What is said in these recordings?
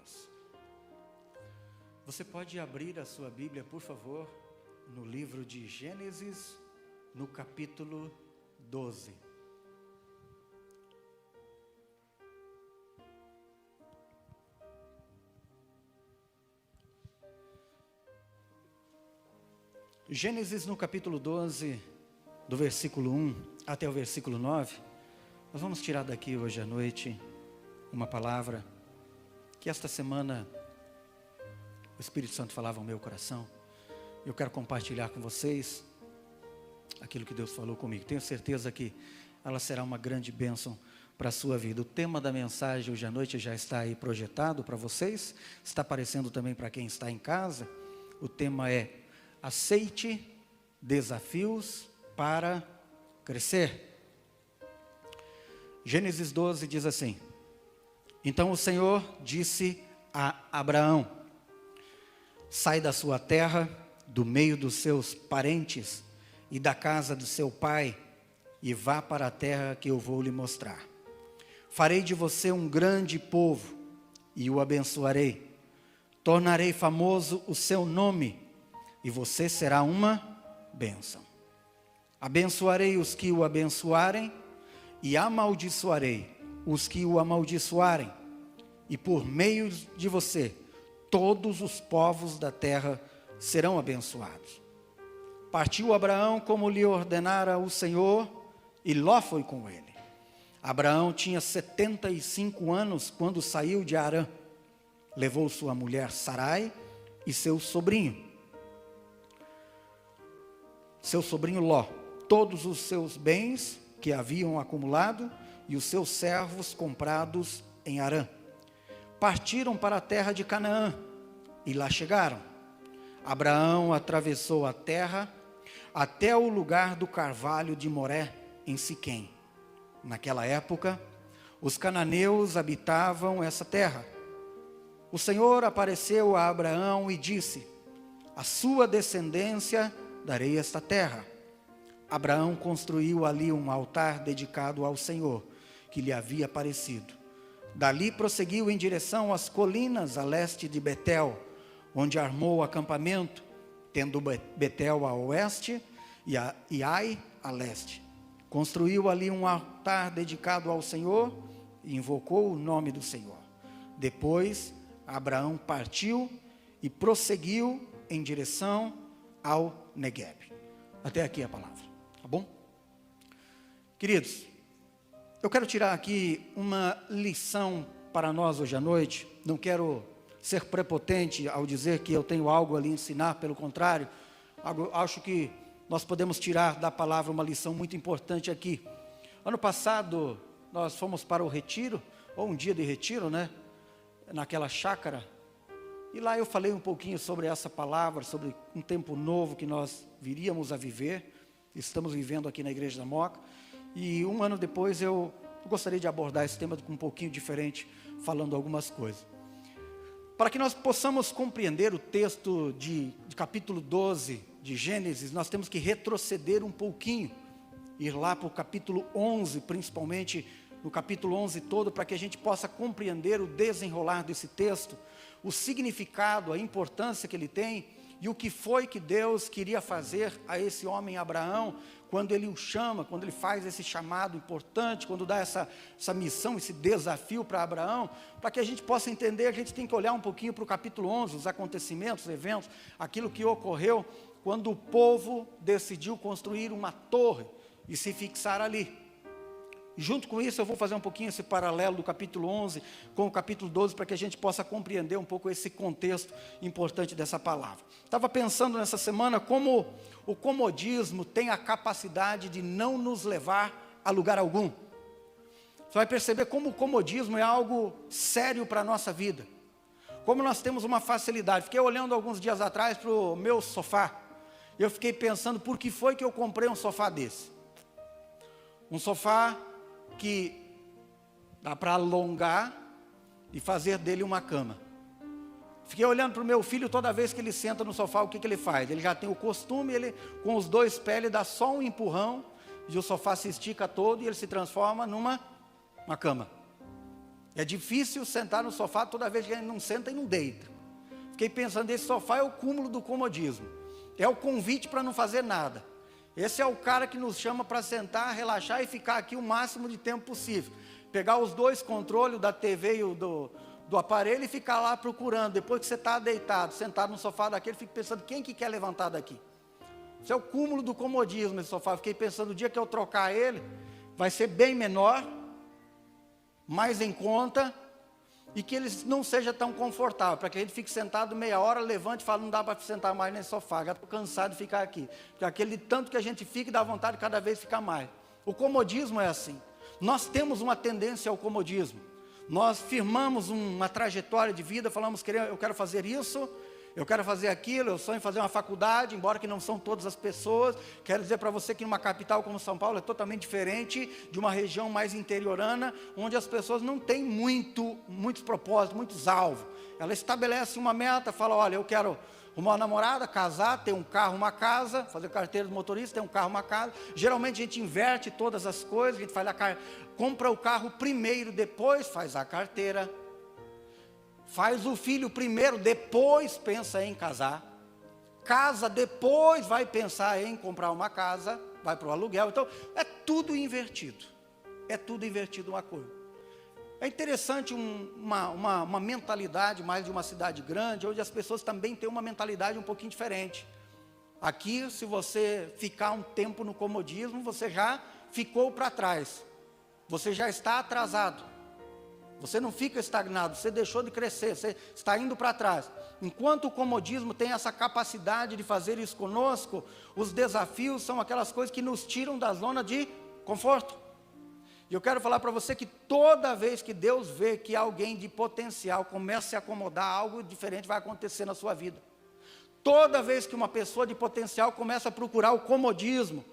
irmãos. Você pode abrir a sua Bíblia, por favor, no livro de Gênesis, no capítulo 12. Gênesis no capítulo 12, do versículo 1 até o versículo 9, nós vamos tirar daqui hoje à noite uma palavra que esta semana o Espírito Santo falava ao meu coração. Eu quero compartilhar com vocês aquilo que Deus falou comigo. Tenho certeza que ela será uma grande bênção para a sua vida. O tema da mensagem hoje à noite já está aí projetado para vocês, está aparecendo também para quem está em casa. O tema é: aceite desafios para crescer. Gênesis 12 diz assim: então o Senhor disse a Abraão: sai da sua terra, do meio dos seus parentes e da casa do seu pai, e vá para a terra que eu vou lhe mostrar. Farei de você um grande povo e o abençoarei. Tornarei famoso o seu nome e você será uma bênção. Abençoarei os que o abençoarem e amaldiçoarei os que o amaldiçoarem. E por meio de você, todos os povos da terra serão abençoados. Partiu Abraão como lhe ordenara o Senhor, e Ló foi com ele. Abraão tinha 75 anos quando saiu de Harã. Levou sua mulher Sarai e seu sobrinho Ló, todos os seus bens que haviam acumulado e os seus servos comprados em Harã. Partiram para a terra de Canaã e lá chegaram. Abraão atravessou a terra até o lugar do carvalho de Moré, em Siquém. Naquela época, os cananeus habitavam essa terra. O Senhor apareceu a Abraão e disse: a sua descendência darei esta terra. Abraão construiu ali um altar dedicado ao Senhor, que lhe havia aparecido. Dali prosseguiu em direção às colinas a leste de Betel, onde armou o acampamento, tendo Betel a oeste e Ai a leste. Construiu ali um altar dedicado ao Senhor e invocou o nome do Senhor. Depois, Abraão partiu e prosseguiu em direção ao Negueb. Até aqui a palavra, tá bom? Queridos, eu quero tirar aqui uma lição para nós hoje à noite. Não quero ser prepotente ao dizer que eu tenho algo ali a ensinar, pelo contrário, acho que nós podemos tirar da palavra uma lição muito importante aqui. Ano passado, nós fomos para o retiro, ou um dia de retiro, né? Naquela chácara. E lá eu falei um pouquinho sobre essa palavra, sobre um tempo novo que nós viríamos a viver. Estamos vivendo aqui na Igreja da Moca. E um ano depois eu gostaria de abordar esse tema com um pouquinho diferente, falando algumas coisas. Para que nós possamos compreender o texto de capítulo 12 de Gênesis, nós temos que retroceder um pouquinho, ir lá para o capítulo 11, principalmente no capítulo 11 todo, para que a gente possa compreender o desenrolar desse texto, o significado, a importância que ele tem, e o que foi que Deus queria fazer a esse homem Abraão, quando ele o chama, quando ele faz esse chamado importante, quando dá essa missão, esse desafio para Abraão. Para que a gente possa entender, a gente tem que olhar um pouquinho para o capítulo 11, os acontecimentos, os eventos, aquilo que ocorreu quando o povo decidiu construir uma torre e se fixar ali. Junto com isso, eu vou fazer um pouquinho esse paralelo do capítulo 11 com o capítulo 12, para que a gente possa compreender um pouco esse contexto importante dessa palavra. Estava pensando nessa semana como o comodismo tem a capacidade de não nos levar a lugar algum. Você vai perceber como o comodismo é algo sério para a nossa vida. Como nós temos uma facilidade. Fiquei olhando alguns dias atrás para o meu sofá. E eu fiquei pensando, por que foi que eu comprei um sofá desse? Um sofá que dá para alongar e fazer dele uma cama. Fiquei olhando para o meu filho, toda vez que ele senta no sofá, o que ele faz? Ele já tem o costume, ele com os dois pés, ele dá só um empurrão, e o sofá se estica todo, e ele se transforma numa cama. É difícil sentar no sofá toda vez que a gente não senta e não deita. Fiquei pensando, esse sofá é o cúmulo do comodismo. É o convite para não fazer nada. Esse é o cara que nos chama para sentar, relaxar e ficar aqui o máximo de tempo possível. Pegar os dois controles da TV e do aparelho e ficar lá procurando. Depois que você está deitado, sentado no sofá daquele, fica pensando, quem que quer levantar daqui? Isso é o cúmulo do comodismo, esse sofá. Fiquei pensando, o dia que eu trocar ele, vai ser bem menor, mais em conta, e que ele não seja tão confortável, para que a gente fique sentado meia hora, levante e fale, não dá para sentar mais nesse sofá, já estou cansado de ficar aqui. Porque aquele tanto que a gente fica, dá vontade de cada vez ficar mais. O comodismo é assim. Nós temos uma tendência ao comodismo. Nós firmamos uma trajetória de vida, falamos, eu quero fazer isso, eu quero fazer aquilo, eu sonho em fazer uma faculdade, embora que não são todas as pessoas. Quero dizer para você que numa capital como São Paulo é totalmente diferente de uma região mais interiorana, onde as pessoas não têm muitos propósitos, muitos alvos. Ela estabelece uma meta, fala, olha, eu quero uma namorada, casar, ter um carro, uma casa, fazer carteira de motorista, ter um carro, uma casa. Geralmente a gente inverte todas as coisas, a gente compra o carro primeiro, depois faz a carteira. Faz o filho primeiro, depois pensa em casar. Casa, depois vai pensar em comprar uma casa, vai para o aluguel. Então, é tudo invertido. É tudo invertido uma coisa. É interessante uma mentalidade mais de uma cidade grande, onde as pessoas também têm uma mentalidade um pouquinho diferente. Aqui, se você ficar um tempo no comodismo, você já ficou para trás. Você já está atrasado. Você não fica estagnado, você deixou de crescer, você está indo para trás. Enquanto o comodismo tem essa capacidade de fazer isso conosco, os desafios são aquelas coisas que nos tiram da zona de conforto. E eu quero falar para você que toda vez que Deus vê que alguém de potencial começa a se acomodar, algo diferente vai acontecer na sua vida. Toda vez que uma pessoa de potencial começa a procurar o comodismo,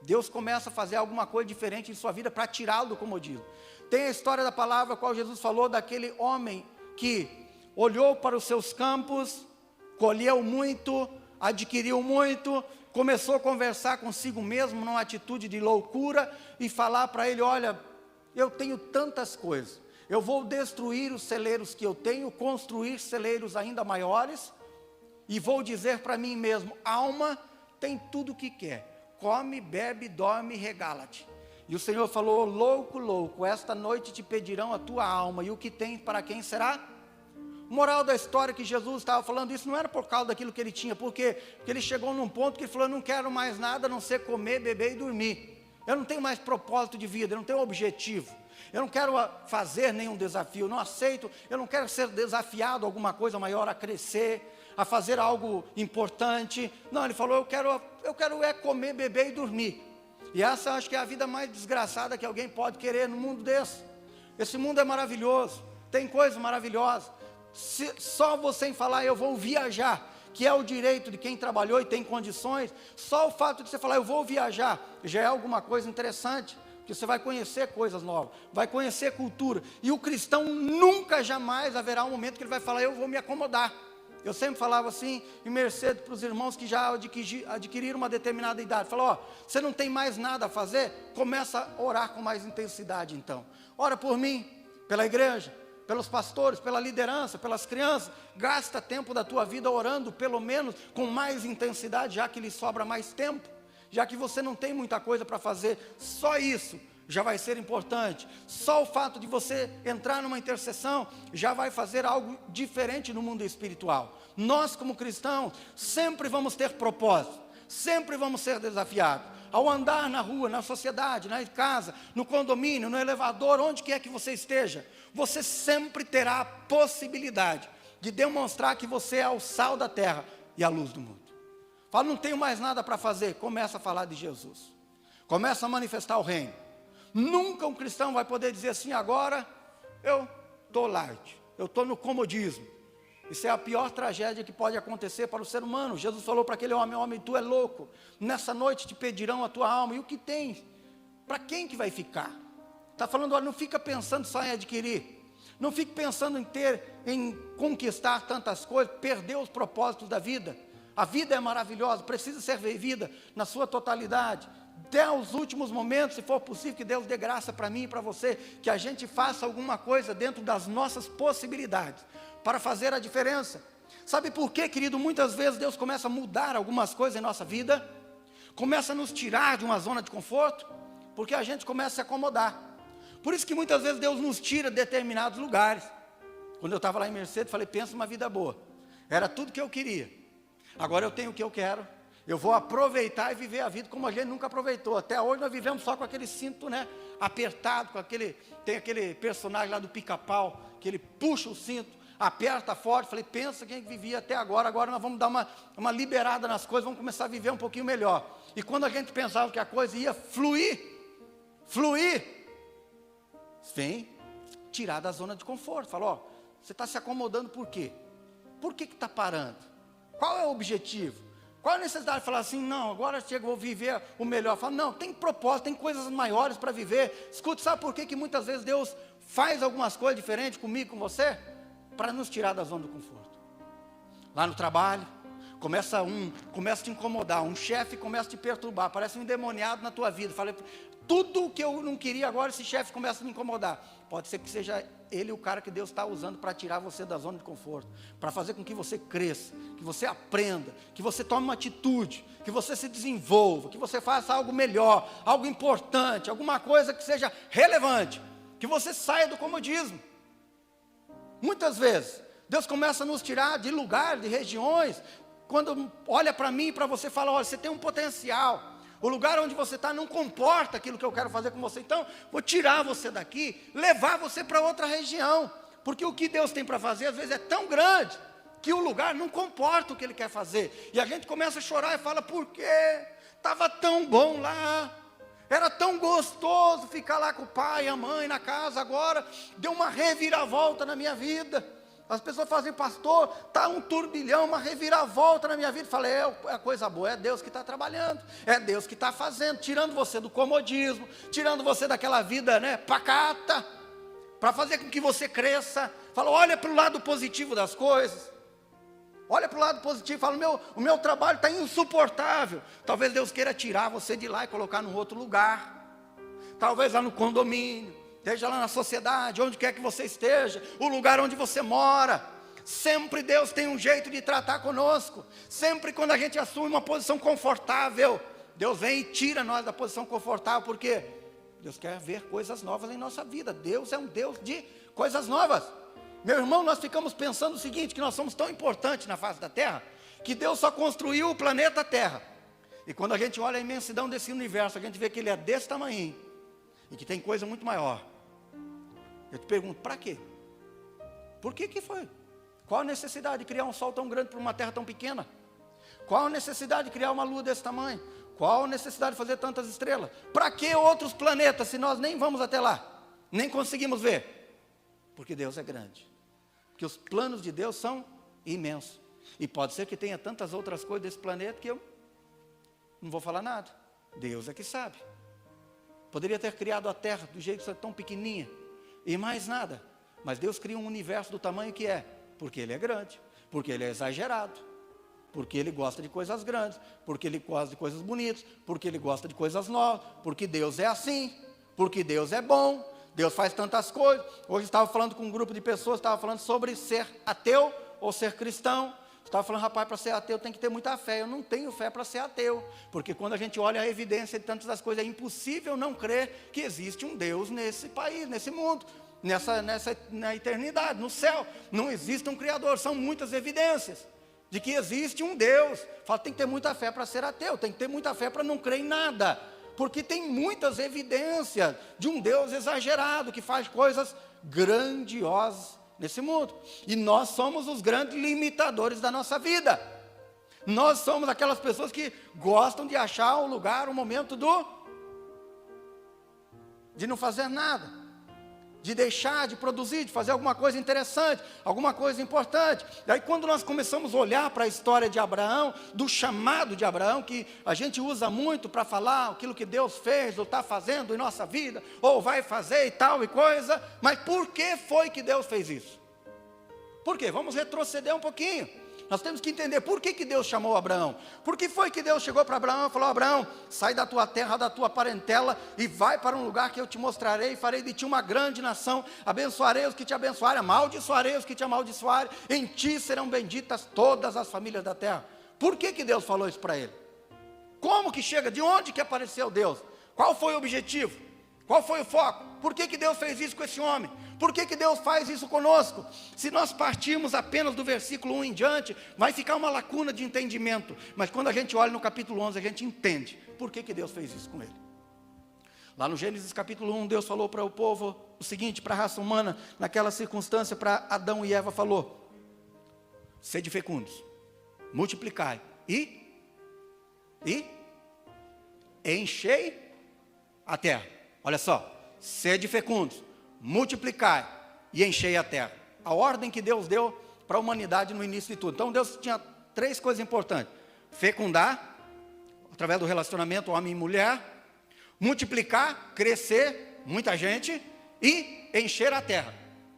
Deus começa a fazer alguma coisa diferente em sua vida para tirá-lo do comodismo. Tem a história da palavra a qual Jesus falou daquele homem que olhou para os seus campos, colheu muito, adquiriu muito, começou a conversar consigo mesmo numa atitude de loucura e falar para ele, olha, eu tenho tantas coisas, eu vou destruir os celeiros que eu tenho, construir celeiros ainda maiores e vou dizer para mim mesmo, alma tem tudo o que quer, come, bebe, dorme, regala-te. E o Senhor falou, louco, louco, esta noite te pedirão a tua alma, e o que tem para quem será? Moral da história que Jesus estava falando isso não era por causa daquilo que ele tinha, porque ele chegou num ponto que ele falou, eu não quero mais nada a não ser comer, beber e dormir. Eu não tenho mais propósito de vida, eu não tenho objetivo. Eu não quero fazer nenhum desafio, não aceito, eu não quero ser desafiado a alguma coisa maior, a crescer, a fazer algo importante. Não, ele falou, eu quero comer, beber e dormir. E essa acho que é a vida mais desgraçada que alguém pode querer no mundo desse. Esse mundo é maravilhoso, tem coisas maravilhosas. Só você em falar, eu vou viajar, que é o direito de quem trabalhou e tem condições, só o fato de você falar, eu vou viajar, já é alguma coisa interessante, porque você vai conhecer coisas novas, vai conhecer cultura. E o cristão nunca, jamais haverá um momento que ele vai falar, eu vou me acomodar. Eu sempre falava assim, em Mercedes, para os irmãos que já adquiriram uma determinada idade. Falou, ó, você não tem mais nada a fazer? Começa a orar com mais intensidade então. Ora por mim, pela igreja, pelos pastores, pela liderança, pelas crianças. Gasta tempo da tua vida orando, pelo menos com mais intensidade, já que lhe sobra mais tempo. Já que você não tem muita coisa para fazer, só isso já vai ser importante. Só o fato de você entrar numa intercessão já vai fazer algo diferente no mundo espiritual. Nós como cristãos sempre vamos ter propósito, sempre vamos ser desafiados. Ao andar na rua, na sociedade, na casa, no condomínio, no elevador, onde quer que você esteja, você sempre terá a possibilidade de demonstrar que você é o sal da terra e a luz do mundo. Fala, não tenho mais nada para fazer, começa a falar de Jesus, começa a manifestar o reino. Nunca um cristão vai poder dizer assim, agora eu estou light, eu estou no comodismo. Isso é a pior tragédia que pode acontecer para o ser humano. Jesus falou para aquele homem, homem, tu é louco, nessa noite te pedirão a tua alma, e o que tens? Para quem que vai ficar? Está falando, olha, não fica pensando só em adquirir, não fique pensando em conquistar tantas coisas, perder os propósitos da vida. A vida é maravilhosa, precisa ser vivida na sua totalidade. até os últimos momentos, se for possível, que Deus dê graça para mim e para você, que a gente faça alguma coisa dentro das nossas possibilidades, para fazer a diferença. Sabe por quê, querido? Muitas vezes Deus começa a mudar algumas coisas em nossa vida, começa a nos tirar de uma zona de conforto, porque a gente começa a se acomodar. Por isso que muitas vezes Deus nos tira de determinados lugares. Quando eu estava lá em Mercedes, falei, pensa numa vida boa. Era tudo que eu queria. Agora eu tenho o que eu quero. Eu vou aproveitar e viver a vida como a gente nunca aproveitou. Até hoje nós vivemos só com aquele cinto, né, apertado, tem aquele personagem lá do Pica-Pau, que ele puxa o cinto, aperta forte. Falei, pensa quem vivia até agora nós vamos dar uma liberada nas coisas, vamos começar a viver um pouquinho melhor. E quando a gente pensava que a coisa ia fluir, vem tirar da zona de conforto. Falou, ó, você está se acomodando por quê? Por que está parando? Qual é o objetivo? Qual a necessidade de falar assim, não, agora chega, vou viver o melhor? Fala, não, tem propósito, tem coisas maiores para viver. Escuta, sabe por que muitas vezes Deus faz algumas coisas diferentes comigo, com você? Para nos tirar da zona do conforto. Lá no trabalho, começa a te incomodar, um chefe começa a te perturbar, parece um endemoniado na tua vida. Falei, tudo o que eu não queria agora, esse chefe começa a me incomodar. Pode ser que seja ele o cara que Deus está usando para tirar você da zona de conforto, para fazer com que você cresça, que você aprenda, que você tome uma atitude, que você se desenvolva, que você faça algo melhor, algo importante, alguma coisa que seja relevante, que você saia do comodismo. Muitas vezes, Deus começa a nos tirar de lugares, de regiões, quando olha para mim e para você, fala, olha, você tem um potencial, o lugar onde você está não comporta aquilo que eu quero fazer com você, então vou tirar você daqui, levar você para outra região, porque o que Deus tem para fazer às vezes é tão grande, que o lugar não comporta o que Ele quer fazer, e a gente começa a chorar e fala, por quê? Estava tão bom lá, era tão gostoso ficar lá com o pai e a mãe na casa, agora deu uma reviravolta na minha vida. As pessoas fazem, pastor, está um turbilhão, uma reviravolta na minha vida. Falei, é coisa boa, é Deus que está trabalhando, é Deus que está fazendo, tirando você do comodismo, tirando você daquela vida, né, pacata, para fazer com que você cresça. Fala, olha para o lado positivo das coisas, olha para o lado positivo, fala, o meu trabalho está insuportável. Talvez Deus queira tirar você de lá e colocar num outro lugar, talvez lá no condomínio, esteja lá na sociedade, onde quer que você esteja, o lugar onde você mora. Sempre Deus tem um jeito de tratar conosco. Sempre quando a gente assume uma posição confortável, Deus vem e tira nós da posição confortável, porque Deus quer ver coisas novas em nossa vida. Deus é um Deus de coisas novas. Meu irmão, nós ficamos pensando o seguinte, que nós somos tão importantes na face da Terra, que Deus só construiu o planeta Terra. E quando a gente olha a imensidão desse universo, a gente vê que ele é desse tamanho, e que tem coisa muito maior. Eu te pergunto, para quê? Por que foi? Qual a necessidade de criar um sol tão grande para uma terra tão pequena? Qual a necessidade de criar uma lua desse tamanho? Qual a necessidade de fazer tantas estrelas? Para que outros planetas, se nós nem vamos até lá? Nem conseguimos ver? Porque Deus é grande. Porque os planos de Deus são imensos. E pode ser que tenha tantas outras coisas desse planeta que eu não vou falar nada. Deus é que sabe. Poderia ter criado a terra do jeito tão pequenininha, e mais nada, mas Deus cria um universo do tamanho que é, porque Ele é grande, porque Ele é exagerado, porque Ele gosta de coisas grandes, porque Ele gosta de coisas bonitas, porque Ele gosta de coisas novas, porque Deus é assim, porque Deus é bom, Deus faz tantas coisas. Hoje estava falando com um grupo de pessoas, estava falando sobre ser ateu ou ser cristão. Estava falando, rapaz, para ser ateu tem que ter muita fé. Eu não tenho fé para ser ateu, porque quando a gente olha a evidência de tantas das coisas, é impossível não crer que existe um Deus nesse país, nesse mundo, na eternidade, no céu. Não existe um Criador, são muitas evidências de que existe um Deus. Fala, tem que ter muita fé para ser ateu, tem que ter muita fé para não crer em nada, porque tem muitas evidências de um Deus exagerado, que faz coisas grandiosas nesse mundo, e nós somos os grandes limitadores da nossa vida. Nós somos aquelas pessoas que gostam de achar um lugar, um momento de não fazer nada, de deixar de produzir, de fazer alguma coisa interessante, alguma coisa importante. E aí quando nós começamos a olhar para a história de Abraão, do chamado de Abraão, que a gente usa muito para falar aquilo que Deus fez, ou está fazendo em nossa vida, ou vai fazer e tal e coisa, mas por que foi que Deus fez isso? Por quê? Vamos retroceder um pouquinho. Nós temos que entender por que Deus chamou Abraão. Por que foi que Deus chegou para Abraão e falou: Abraão, sai da tua terra, da tua parentela e vai para um lugar que eu te mostrarei, farei de ti uma grande nação, abençoarei os que te abençoarem, amaldiçoarei os que te amaldiçoarem, em ti serão benditas todas as famílias da terra. Por que Deus falou isso para ele? Como que chega? De onde que apareceu Deus? Qual foi o objetivo? Qual foi o foco? Por que Deus fez isso com esse homem? Por que Deus faz isso conosco? Se nós partirmos apenas do versículo 1 em diante, vai ficar uma lacuna de entendimento. Mas quando a gente olha no capítulo 11, a gente entende por que Deus fez isso com ele. Lá no Gênesis capítulo 1, Deus falou para o povo o seguinte, para a raça humana, naquela circunstância, para Adão e Eva, falou: sede fecundos, multiplicai e enchei a terra. Olha só, sede fecundos, multiplicai e enchei a terra. A ordem que Deus deu para a humanidade no início de tudo. Então Deus tinha 3 coisas importantes: fecundar, através do relacionamento homem e mulher; multiplicar, crescer, muita gente; e encher a terra.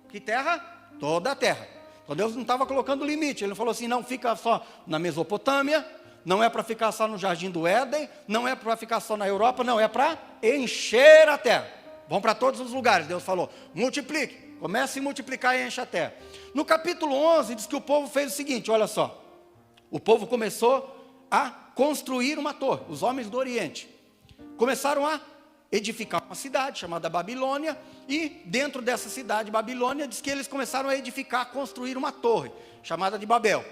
Que terra? Toda a terra. Então Deus não estava colocando limite. Ele não falou assim: não fica só na Mesopotâmia, não é para ficar só no Jardim do Éden, não é para ficar só na Europa, não, é para encher a terra. Vão para todos os lugares. Deus falou: multiplique, comece a multiplicar e enche a terra. No capítulo 11 diz que o povo fez o seguinte, olha só. O povo começou a construir uma torre, os homens do Oriente. Começaram a edificar uma cidade chamada Babilônia, e dentro dessa cidade Babilônia diz que eles começaram a edificar, construir uma torre, chamada de Babel.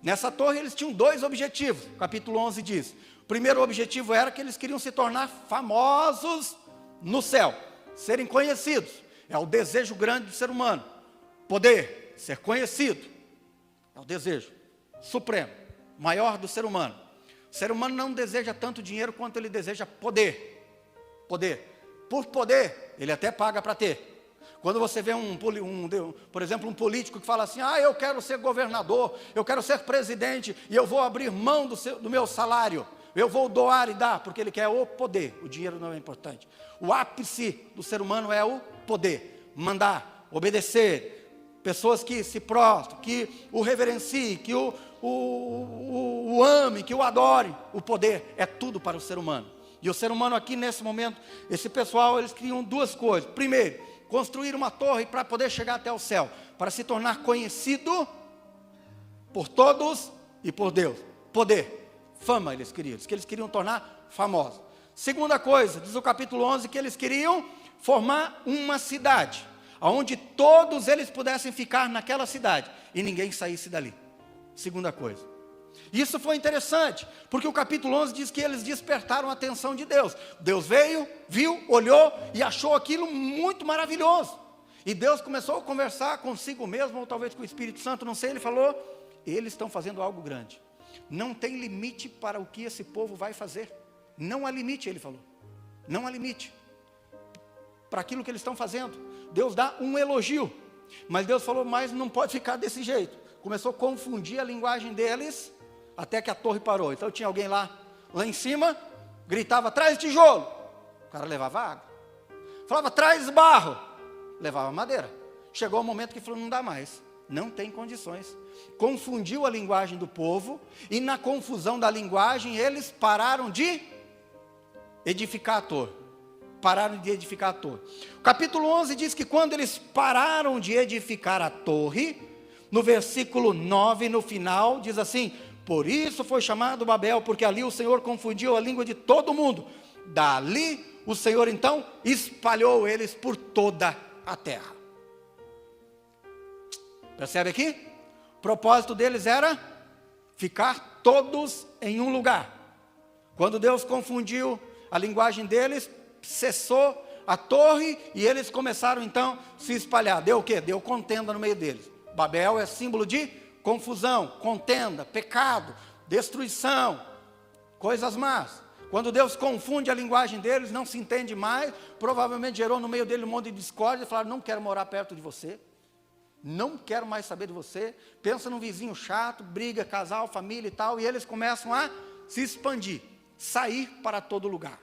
Nessa torre eles tinham 2 objetivos, o capítulo 11 diz. O primeiro objetivo era que eles queriam se tornar famosos no céu, serem conhecidos. É o desejo grande do ser humano, poder, ser conhecido. É o desejo supremo, maior do ser humano. O ser humano não deseja tanto dinheiro quanto ele deseja poder. Poder. Por poder, ele até paga para ter. Quando você vê por exemplo, um político que fala assim: eu quero ser governador, eu quero ser presidente, e eu vou abrir mão do meu salário, eu vou doar e dar, porque ele quer o poder. O dinheiro não é importante. O ápice do ser humano é o poder, mandar, obedecer, pessoas que se prostram, que o reverenciem, que o ame, que o adore. O poder é tudo para o ser humano. E o ser humano aqui nesse momento, esse pessoal, eles criam 2 coisas. Primeiro, construir uma torre para poder chegar até o céu, para se tornar conhecido por todos e por Deus. Poder, fama eles queriam, que eles queriam tornar famosos. Segunda coisa, diz o capítulo 11, que eles queriam formar uma cidade, onde todos eles pudessem ficar naquela cidade, e ninguém saísse dali. Segunda coisa. Isso foi interessante, porque o capítulo 11 diz que eles despertaram a atenção de Deus. Deus veio, viu, olhou e achou aquilo muito maravilhoso. E Deus começou a conversar consigo mesmo, ou talvez com o Espírito Santo, não sei, ele falou: eles estão fazendo algo grande. Não tem limite para o que esse povo vai fazer. Não há limite, ele falou. Não há limite para aquilo que eles estão fazendo. Deus dá um elogio, mas Deus falou: mas não pode ficar desse jeito. Começou a confundir a linguagem deles, até que a torre parou. Então tinha alguém lá em cima, gritava: traz tijolo, o cara levava água. Falava: traz barro, levava madeira. Chegou o momento que falou: não dá mais, não tem condições. Confundiu a linguagem do povo, e na confusão da linguagem eles pararam de edificar a torre. Pararam de edificar a torre. O capítulo 11 diz que quando eles pararam de edificar a torre, no versículo 9, no final, diz assim: por isso foi chamado Babel, porque ali o Senhor confundiu a língua de todo mundo. Dali o Senhor então espalhou eles por toda a terra. Percebe aqui? O propósito deles era ficar todos em um lugar. Quando Deus confundiu a linguagem deles, cessou a torre e eles começaram então a se espalhar. Deu o quê? Deu contenda no meio deles. Babel é símbolo de confusão, contenda, pecado, destruição, coisas más. Quando Deus confunde a linguagem deles, não se entende mais, provavelmente gerou no meio dele um monte de discórdia, e falaram: não quero morar perto de você, não quero mais saber de você, pensa num vizinho chato, briga, casal, família e tal, e eles começam a se expandir, sair para todo lugar.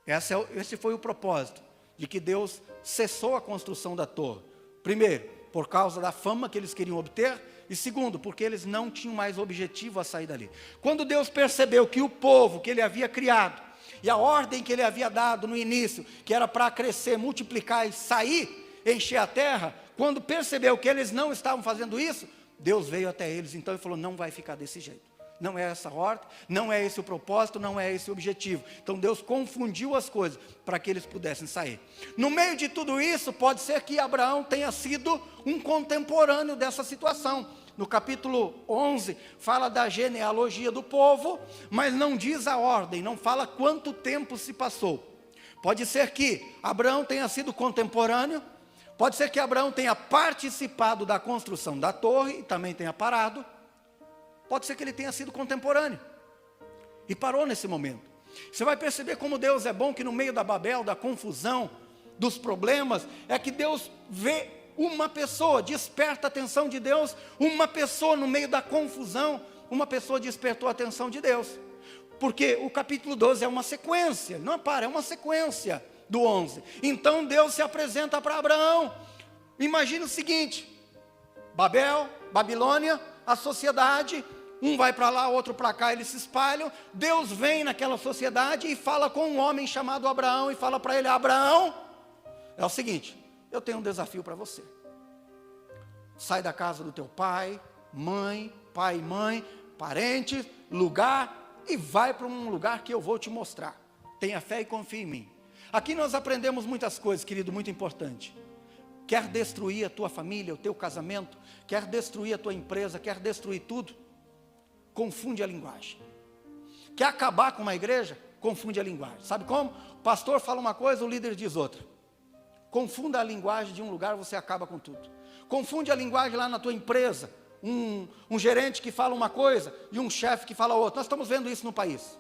Esse foi o propósito de que Deus cessou a construção da torre. Primeiro, por causa da fama que eles queriam obter, E segundo, porque eles não tinham mais objetivo a sair dali. Quando Deus percebeu que o povo que ele havia criado, e a ordem que ele havia dado no início, que era para crescer, multiplicar e sair, encher a terra, quando percebeu que eles não estavam fazendo isso, Deus veio até eles, então ele falou, não vai ficar desse jeito. Não é essa ordem, não é esse o propósito, não é esse o objetivo. Então Deus confundiu as coisas para que eles pudessem sair. No meio de tudo isso, pode ser que Abraão tenha sido um contemporâneo dessa situação. No capítulo 11, fala da genealogia do povo, mas não diz a ordem, não fala quanto tempo se passou. Pode ser que Abraão tenha sido contemporâneo, pode ser que Abraão tenha participado da construção da torre e também tenha parado. Pode ser que ele tenha sido contemporâneo e parou nesse momento. Você vai perceber como Deus é bom, que no meio da Babel, da confusão, dos problemas, é que Deus vê uma pessoa, desperta a atenção de Deus, uma pessoa no meio da confusão, uma pessoa despertou a atenção de Deus. Porque o capítulo 12 é uma sequência, não para, é uma sequência do 11. Então Deus se apresenta para Abraão. Imagina o seguinte, Babel, Babilônia, a sociedade, um vai para lá, outro para cá, eles se espalham. Deus vem naquela sociedade e fala com um homem chamado Abraão e fala para ele, Abraão, é o seguinte, eu tenho um desafio para você. Sai da casa do teu pai, mãe, parentes, lugar, e vai para um lugar que eu vou te mostrar. Tenha fé e confie em mim. Aqui nós aprendemos muitas coisas, querido, muito importante. Quer destruir a tua família, o teu casamento, quer destruir a tua empresa, quer destruir tudo, confunde a linguagem. Quer acabar com uma igreja? Confunde a linguagem. Sabe como? O pastor fala uma coisa, o líder diz outra. Confunda a linguagem de um lugar, você acaba com tudo. Confunde a linguagem lá na tua empresa. Um gerente que fala uma coisa e um chefe que fala outra. Nós estamos vendo isso no país.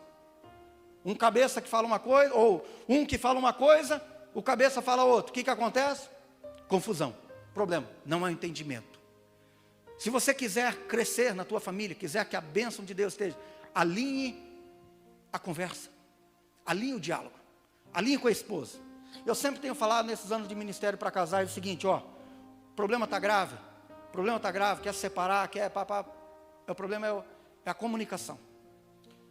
Um cabeça que fala uma coisa, ou um que fala uma coisa, o cabeça fala outra. O que acontece? Confusão, problema, não há entendimento. Se você quiser crescer na tua família, quiser que a bênção de Deus esteja, alinhe a conversa, alinhe o diálogo, alinhe com a esposa. Eu sempre tenho falado nesses anos de ministério para casais o seguinte, ó, o problema está grave, quer se separar, o problema é a comunicação.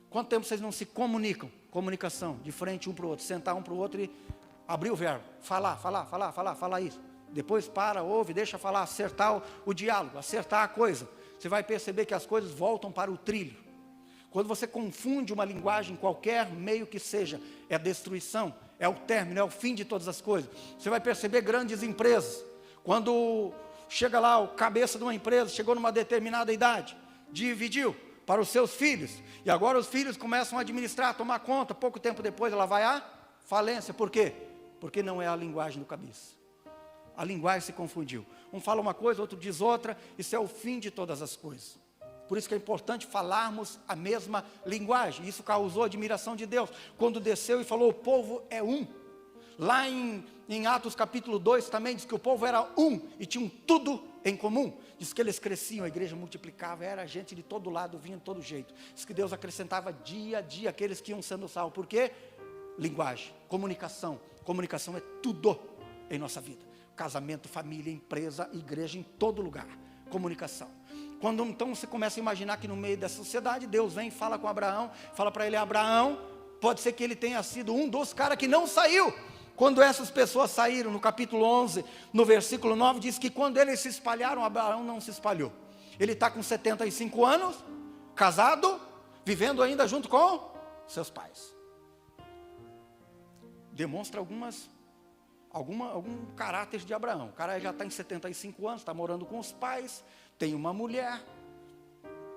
Quanto tempo vocês não se comunicam? Comunicação, de frente um para o outro, sentar um para o outro e abrir o verbo, falar isso. Depois para, ouve, deixa falar, acertar o diálogo, acertar a coisa. Você vai perceber que as coisas voltam para o trilho. Quando você confunde uma linguagem, qualquer meio que seja, é destruição, é o término, é o fim de todas as coisas. Você vai perceber grandes empresas, quando chega lá o cabeça de uma empresa, chegou numa determinada idade, dividiu para os seus filhos, e agora os filhos começam a administrar, a tomar conta, pouco tempo depois ela vai à falência. Por quê? Porque não é a linguagem do cabeça. A linguagem se confundiu. Um fala uma coisa, outro diz outra. Isso é o fim de todas as coisas. Por isso que é importante falarmos a mesma linguagem. Isso causou a admiração de Deus. Quando desceu e falou, o povo é um. Lá em Atos capítulo 2 também diz que o povo era um e tinham tudo em comum. Diz que eles cresciam, a igreja multiplicava, era gente de todo lado, vinha de todo jeito. Diz que Deus acrescentava dia a dia aqueles que iam sendo salvos. Por quê? Linguagem, comunicação. Comunicação é tudo em nossa vida. Casamento, família, empresa, igreja, em todo lugar. Comunicação. Quando então você começa a imaginar que no meio dessa sociedade, Deus vem e fala com Abraão, fala para ele, Abraão, pode ser que ele tenha sido um dos caras que não saiu. Quando essas pessoas saíram, no capítulo 11, no versículo 9, diz que quando eles se espalharam, Abraão não se espalhou. Ele está com 75 anos, casado, vivendo ainda junto com seus pais. Demonstra algum caráter de Abraão. O cara já está em 75 anos, está morando com os pais, tem uma mulher.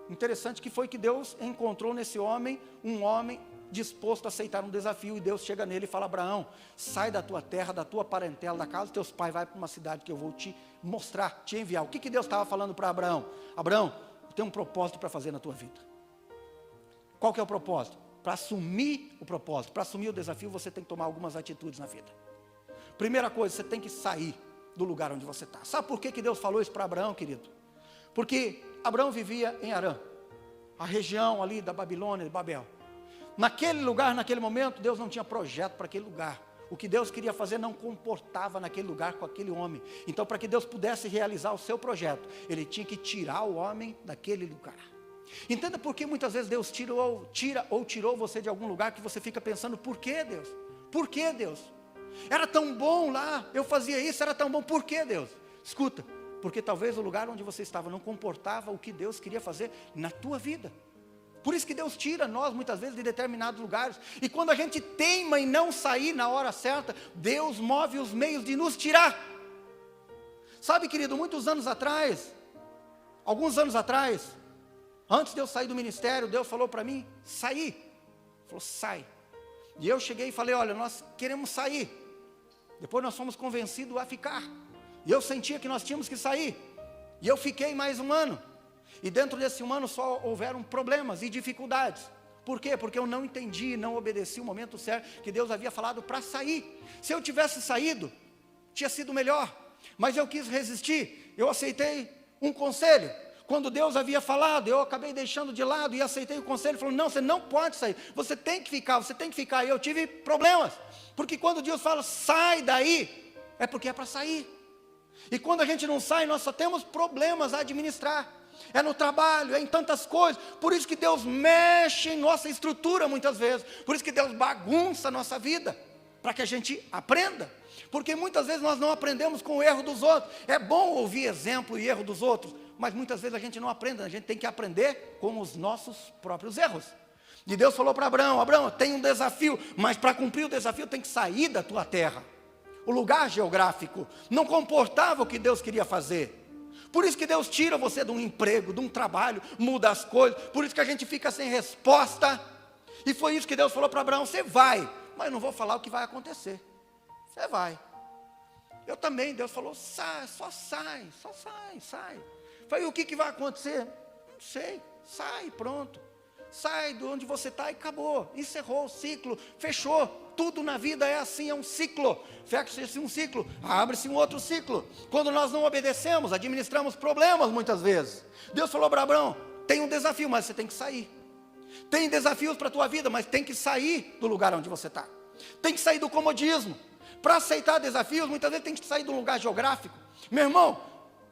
Interessante que foi que Deus encontrou nesse homem, um homem disposto a aceitar um desafio, e Deus chega nele e fala, Abraão, sai da tua terra, da tua parentela, da casa dos teus pais, vai para uma cidade que eu vou te mostrar, te enviar. O que Deus estava falando para Abraão? Abraão, eu tenho um propósito para fazer na tua vida. Qual que é o propósito? Para assumir o propósito, para assumir o desafio, você tem que tomar algumas atitudes na vida. Primeira coisa, você tem que sair do lugar onde você está. Sabe por que Deus falou isso para Abraão, querido? Porque Abraão vivia em Arã, a região ali da Babilônia, de Babel. Naquele lugar, naquele momento, Deus não tinha projeto para aquele lugar. O que Deus queria fazer não comportava naquele lugar com aquele homem. Então, para que Deus pudesse realizar o seu projeto, Ele tinha que tirar o homem daquele lugar. Entenda por que muitas vezes Deus tirou você de algum lugar que você fica pensando, por que Deus? Por que Deus? Era tão bom lá, eu fazia isso, era tão bom, por que Deus? Escuta, porque talvez o lugar onde você estava não comportava o que Deus queria fazer na tua vida. Por isso que Deus tira nós muitas vezes de determinados lugares. E quando a gente teima em não sair na hora certa, Deus move os meios de nos tirar. Sabe, querido, muitos anos atrás, alguns anos atrás, antes de eu sair do ministério, Deus falou para mim, sair. Falou, sai. E eu cheguei e falei, olha, nós queremos sair. Depois nós fomos convencidos a ficar. E eu sentia que nós tínhamos que sair. E eu fiquei mais um ano. E dentro desse um ano só houveram problemas e dificuldades. Por quê? Porque eu não entendi, não obedeci o momento certo que Deus havia falado para sair. Se eu tivesse saído, tinha sido melhor. Mas eu quis resistir, eu aceitei um conselho. Quando Deus havia falado, eu acabei deixando de lado e aceitei o conselho. Falou, não, você não pode sair, você tem que ficar, E eu tive problemas. Porque quando Deus fala, sai daí, é porque é para sair. E quando a gente não sai, nós só temos problemas a administrar. É no trabalho, é em tantas coisas. Por isso que Deus mexe em nossa estrutura muitas vezes. Por isso que Deus bagunça a nossa vida, para que a gente aprenda. Porque muitas vezes nós não aprendemos com o erro dos outros. É bom ouvir exemplo e erro dos outros, mas muitas vezes a gente não aprende. A gente tem que aprender com os nossos próprios erros. E Deus falou para Abraão, Abraão, tem um desafio, mas para cumprir o desafio tem que sair da tua terra. O lugar geográfico não comportava o que Deus queria fazer. Por isso que Deus tira você de um emprego, de um trabalho, muda as coisas. Por isso que a gente fica sem resposta. E foi isso que Deus falou para Abraão, você vai, mas não vou falar o que vai acontecer. Você vai. Eu também, Deus falou, sai. Falei, o que vai acontecer? Não sei, sai, pronto. Sai de onde você está e acabou, encerrou o ciclo, fechou. Tudo na vida é assim, é um ciclo. Fecha-se um ciclo, abre-se um outro ciclo. Quando nós não obedecemos, administramos problemas muitas vezes. Deus falou para Abraão, tem um desafio, mas você tem que sair. Tem desafios para a tua vida, mas tem que sair do lugar onde você está. Tem que sair do comodismo. Para aceitar desafios, muitas vezes tem que sair de um lugar geográfico. Meu irmão,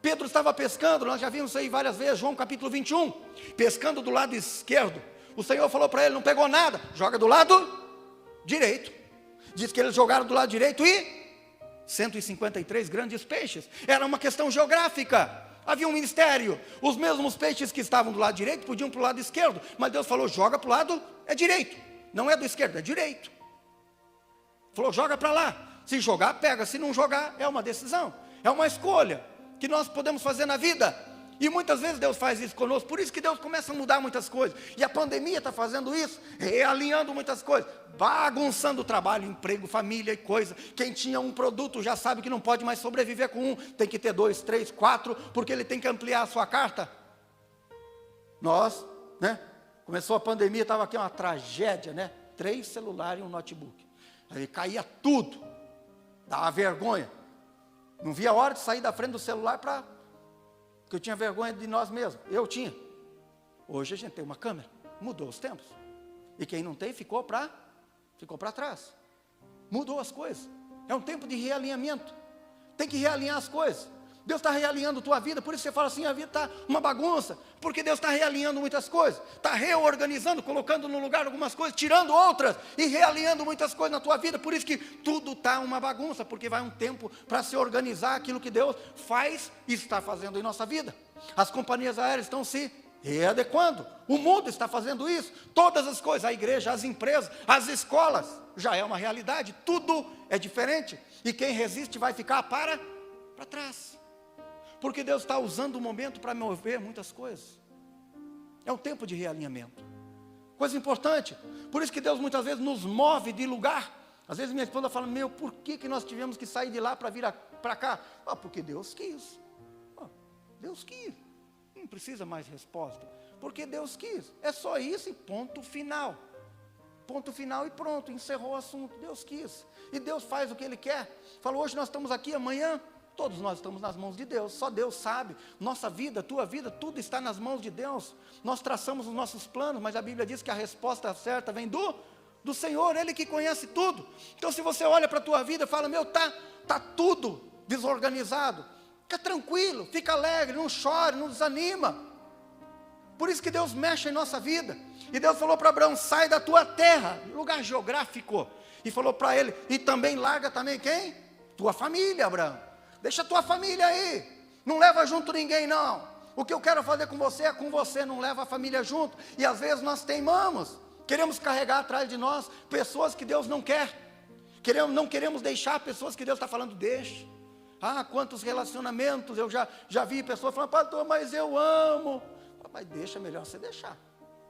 Pedro estava pescando, nós já vimos isso aí várias vezes, João capítulo 21, pescando do lado esquerdo. O Senhor falou para ele, não pegou nada, joga do lado direito. Diz que eles jogaram do lado direito e 153 grandes peixes. Era uma questão geográfica. Havia um ministério. Os mesmos peixes que estavam do lado direito podiam para o lado esquerdo. Mas Deus falou, joga para o lado direito. Não é do esquerdo, é direito. Falou, joga para lá. Se jogar, pega. Se não jogar, é uma decisão. É uma escolha que nós podemos fazer na vida. E muitas vezes Deus faz isso conosco. Por isso que Deus começa a mudar muitas coisas. E a pandemia está fazendo isso, realinhando muitas coisas, bagunçando o trabalho, emprego, família e coisa. Quem tinha um produto já sabe que não pode mais sobreviver com um, tem que ter 2, 3, 4, porque ele tem que ampliar a sua carta. Nós, começou a pandemia, estava aqui uma tragédia, 3 celulares e um notebook. Aí caía tudo, dava vergonha. Não via a hora de sair da frente do celular porque eu tinha vergonha de nós mesmos. Eu tinha. Hoje a gente tem uma câmera. Mudou os tempos. E quem não tem ficou para trás. Mudou as coisas. É um tempo de realinhamento. Tem que realinhar as coisas. Deus está realinhando a tua vida. Por isso você fala assim, a vida está uma bagunça. Porque Deus está realinhando muitas coisas. Está reorganizando, colocando no lugar algumas coisas, tirando outras e realinhando muitas coisas na tua vida. Por isso que tudo está uma bagunça. Porque vai um tempo para se organizar aquilo que Deus faz e está fazendo em nossa vida. As companhias aéreas estão se readequando. O mundo está fazendo isso. Todas as coisas, a igreja, as empresas, as escolas, já é uma realidade. Tudo é diferente. E quem resiste vai ficar para trás. Porque Deus está usando o momento para mover muitas coisas. É um tempo de realinhamento. Coisa importante. Por isso que Deus muitas vezes nos move de lugar. Às vezes minha esposa fala, por que nós tivemos que sair de lá para vir para cá? Porque Deus quis. Deus quis. Não precisa mais resposta. Porque Deus quis. É só isso e ponto final. Ponto final e pronto. Encerrou o assunto. Deus quis. E Deus faz o que Ele quer. Falou, hoje nós estamos aqui, amanhã todos nós estamos nas mãos de Deus, só Deus sabe. Nossa vida, tua vida, tudo está nas mãos de Deus. Nós traçamos os nossos planos, mas a Bíblia diz que a resposta certa vem do do Senhor, Ele que conhece tudo. Então se você olha para a tua vida e fala, meu, tá tudo desorganizado, fica tranquilo, fica alegre, não chore, não desanima. Por isso que Deus mexe em nossa vida. E Deus falou para Abraão, sai da tua terra, lugar geográfico, e falou para ele, e também larga também quem? Tua família, Abraão. Deixa a tua família aí, não leva junto ninguém não. O que eu quero fazer com você é com você, não leva a família junto. E às vezes nós teimamos, queremos carregar atrás de nós pessoas que Deus não quer. Não queremos deixar pessoas que Deus está falando, deixa. Ah, quantos relacionamentos, eu já vi pessoas falando, pastor, mas eu amo. Mas deixa, é melhor você deixar.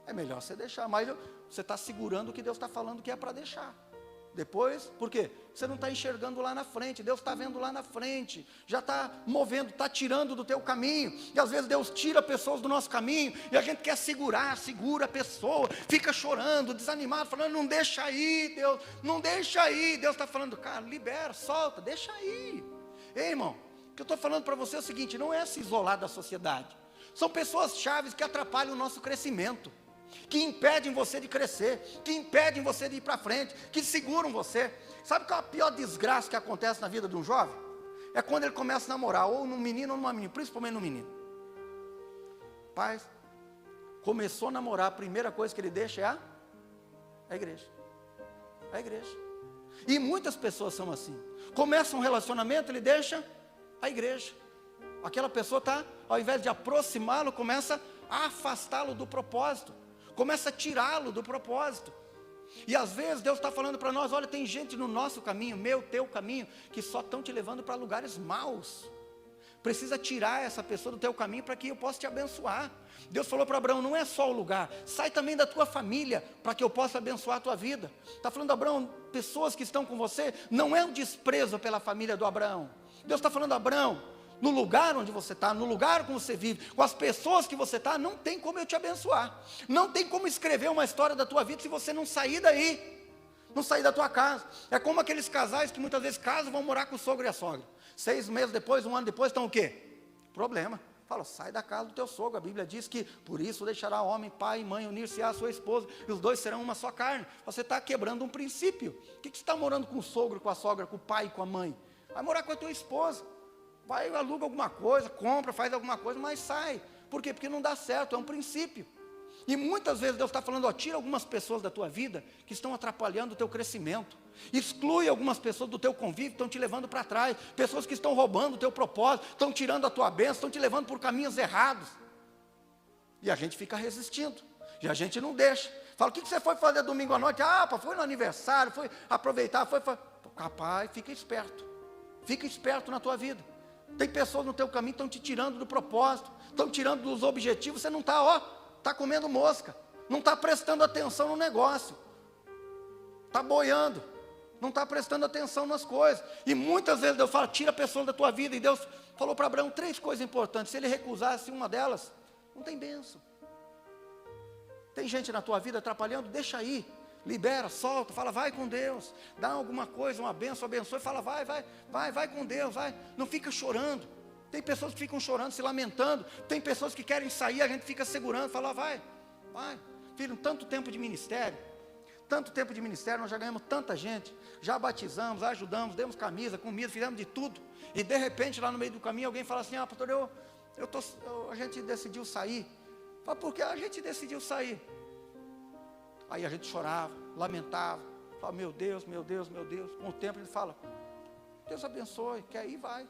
É melhor você deixar, mas você está segurando o que Deus está falando que é para deixar. Depois, por quê? Você não está enxergando lá na frente, Deus está vendo lá na frente, já está movendo, está tirando do teu caminho, e às vezes Deus tira pessoas do nosso caminho, e a gente quer segura a pessoa, fica chorando, desanimado, falando, não deixa aí, Deus, não deixa aí. Deus está falando, cara, libera, solta, deixa aí. Ei, irmão, o que eu estou falando para você é o seguinte, não é se isolar da sociedade, são pessoas chaves que atrapalham o nosso crescimento, que impedem você de crescer, que impedem você de ir para frente, que seguram você. Sabe qual é a pior desgraça que acontece na vida de um jovem? É quando ele começa a namorar, ou num menino ou numa menina, principalmente no menino. Paz, começou a namorar, a primeira coisa que ele deixa é a igreja. A igreja. E muitas pessoas são assim. Começa um relacionamento, ele deixa a igreja. Aquela pessoa está, ao invés de aproximá-lo, começa a afastá-lo do propósito. Começa a tirá-lo do propósito. E às vezes Deus está falando para nós, olha, tem gente no nosso caminho, teu caminho, que só estão te levando para lugares maus. Precisa tirar essa pessoa do teu caminho para que eu possa te abençoar. Deus falou para Abraão, não é só o lugar, sai também da tua família, para que eu possa abençoar a tua vida. Está falando, Abraão, pessoas que estão com você, não é um desprezo pela família do Abraão. Deus está falando, Abraão, no lugar onde você está, no lugar como você vive, com as pessoas que você está, não tem como eu te abençoar. Não tem como escrever uma história da tua vida se você não sair daí, não sair da tua casa. É como aqueles casais que muitas vezes casam, vão morar com o sogro e a sogra. 6 meses depois, 1 ano depois, estão o quê? Problema. Fala, sai da casa do teu sogro. A Bíblia diz que por isso deixará homem, pai e mãe, unir-se à sua esposa, e os dois serão uma só carne. Você está quebrando um princípio. O que você está morando com o sogro, com a sogra, com o pai e com a mãe? Vai morar com a tua esposa. Vai, aluga alguma coisa, compra, faz alguma coisa, mas sai. Por quê? Porque não dá certo, é um princípio. E muitas vezes Deus está falando, ó, tira algumas pessoas da tua vida que estão atrapalhando o teu crescimento. Exclui algumas pessoas do teu convívio, estão te levando para trás. Pessoas que estão roubando o teu propósito, estão tirando a tua bênção, estão te levando por caminhos errados. E a gente fica resistindo, e a gente não deixa. Fala, o que você foi fazer domingo à noite? Ah, foi no aniversário, foi aproveitar, foi... Rapaz, fica esperto na tua vida. Tem pessoas no teu caminho que estão te tirando do propósito, estão tirando dos objetivos, você não está, está comendo mosca, não está prestando atenção no negócio, está boiando, não está prestando atenção nas coisas. E muitas vezes Deus fala, tira a pessoa da tua vida, e Deus falou para Abraão 3 coisas importantes, se ele recusasse uma delas, não tem bênção. Tem gente na tua vida atrapalhando, deixa aí. Libera, solta, fala, vai com Deus, dá alguma coisa, uma bênção, abençoe, fala, vai com Deus, vai, não fica chorando. Tem pessoas que ficam chorando, se lamentando, tem pessoas que querem sair, a gente fica segurando, fala, vai, filho, tanto tempo de ministério, nós já ganhamos tanta gente, já batizamos, ajudamos, demos camisa, comida, fizemos de tudo, e de repente lá no meio do caminho alguém fala assim, pastor, a gente decidiu sair. Fala, por que a gente decidiu sair? Aí a gente chorava, lamentava, falava, meu Deus, com o tempo ele fala, Deus abençoe, quer ir, vai.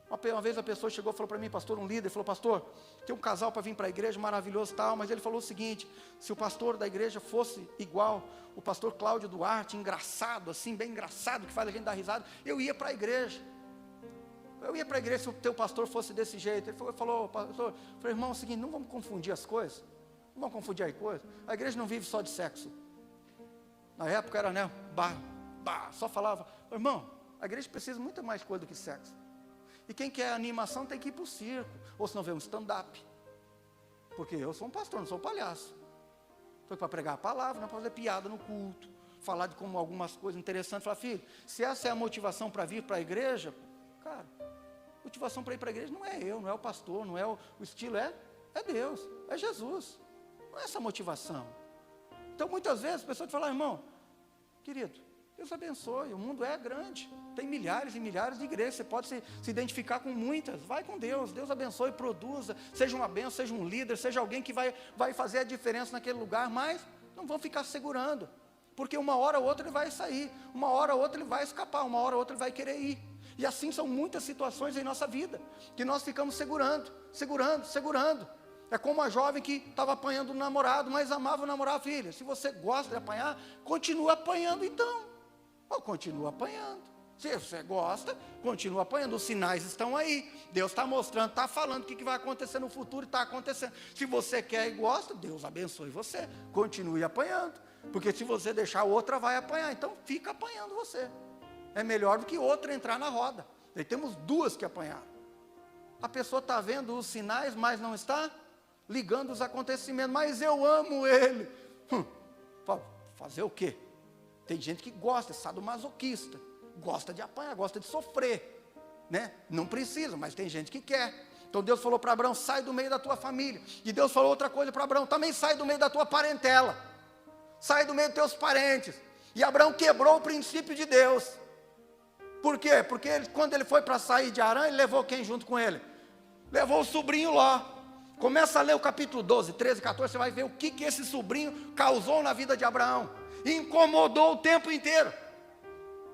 Uma vez a pessoa chegou e falou para mim, pastor, um líder, falou, pastor, tem um casal para vir para a igreja, maravilhoso e tal, mas ele falou o seguinte, se o pastor da igreja fosse igual o pastor Cláudio Duarte, engraçado, assim, bem engraçado, que faz a gente dar risada, eu ia para a igreja. Eu ia para a igreja se o teu pastor fosse desse jeito. Ele falou, pastor, irmão, é o seguinte, não vamos confundir as coisas. Não vamos confundir as coisas. A igreja não vive só de sexo. Na época era, né, só falava. Irmão, a igreja precisa de muita mais coisa do que sexo. E quem quer animação tem que ir para o circo. Ou se não vê um stand-up. Porque eu sou um pastor, não sou um palhaço. Estou aqui para pregar a palavra, não para fazer piada no culto. Falar de como algumas coisas interessantes. Falar, filho, se essa é a motivação para vir para a igreja, cara, motivação para ir para a igreja não é eu, não é o pastor, não é o estilo, é Deus, é Jesus. Não é essa motivação. Então muitas vezes a pessoa te fala, irmão, querido, Deus abençoe, o mundo é grande, tem milhares e milhares de igrejas, você pode se identificar com muitas, vai com Deus, Deus abençoe, produza, seja uma bênção, seja um líder, seja alguém que vai fazer a diferença naquele lugar, mas não vão ficar segurando, porque uma hora ou outra ele vai sair, uma hora ou outra ele vai escapar, uma hora ou outra ele vai querer ir, e assim são muitas situações em nossa vida, que nós ficamos segurando, é como a jovem que estava apanhando o namorado, mas amava o namorado. Filha, se você gosta de apanhar, continua apanhando então, ou continua apanhando, se você gosta, continua apanhando, os sinais estão aí, Deus está mostrando, está falando o que vai acontecer no futuro, está acontecendo, se você quer e gosta, Deus abençoe você, continue apanhando, porque se você deixar, outra vai apanhar, então fica apanhando você, é melhor do que outra entrar na roda, aí temos duas que apanharam, a pessoa está vendo os sinais, mas não está ligando os acontecimentos, mas eu amo ele, fazer o quê? Tem gente que gosta, é sadomasoquista, gosta de apanhar, gosta de sofrer, né? Não precisa, mas tem gente que quer. Então Deus falou para Abraão, sai do meio da tua família, e Deus falou outra coisa para Abraão, também sai do meio da tua parentela, sai do meio dos teus parentes, e Abraão quebrou o princípio de Deus. Por quê? Porque quando ele foi para sair de Harã, ele levou quem junto com ele? Levou o sobrinho Ló. Começa a ler o capítulo 12, 13, 14, você vai ver o que esse sobrinho causou na vida de Abraão. Incomodou o tempo inteiro.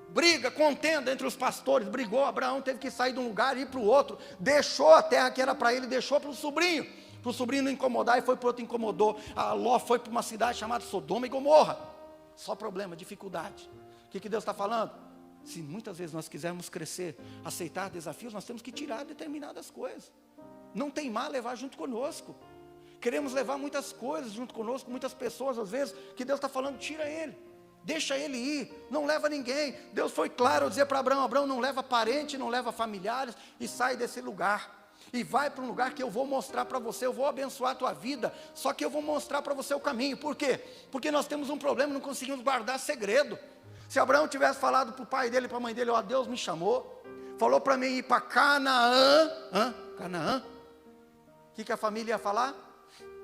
Briga, contenda entre os pastores, brigou, Abraão teve que sair de um lugar e ir para o outro, deixou a terra que era para ele, deixou para o sobrinho não incomodar, e foi para o outro, incomodou. A Ló foi para uma cidade chamada Sodoma e Gomorra, só problema, dificuldade. O que Deus está falando? Se muitas vezes nós quisermos crescer, aceitar desafios, nós temos que tirar determinadas coisas, não teimar, levar junto conosco. Queremos levar muitas coisas junto conosco, muitas pessoas às vezes, que Deus está falando, tira ele, deixa ele ir, não leva ninguém. Deus foi claro ao dizer para Abraão, Abraão, não leva parente, não leva familiares, e sai desse lugar, e vai para um lugar que eu vou mostrar para você, eu vou abençoar a tua vida, só que eu vou mostrar para você o caminho. Por quê? Porque nós temos um problema, não conseguimos guardar segredo. Se Abraão tivesse falado para o pai dele, para a mãe dele, ó, Deus me chamou, falou para mim ir para Canaã, Canaã, o que a família ia falar?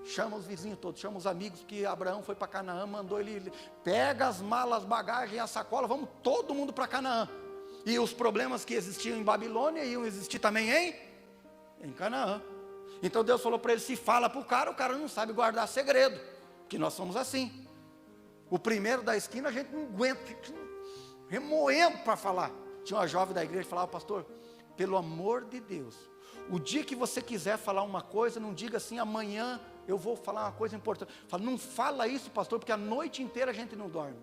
Chama os vizinhos todos, chama os amigos, que Abraão foi para Canaã, mandou ele, pega as malas, bagagem, a sacola, vamos todo mundo para Canaã. E os problemas que existiam em Babilônia iam existir também em Canaã. Então Deus falou para ele, se fala para o cara não sabe guardar segredo, que nós somos assim. O primeiro da esquina a gente não aguenta, remoendo para falar. Tinha uma jovem da igreja que falava, pastor, pelo amor de Deus, o dia que você quiser falar uma coisa, não diga assim, amanhã eu vou falar uma coisa importante. Fala, não fala isso, pastor, porque a noite inteira a gente não dorme.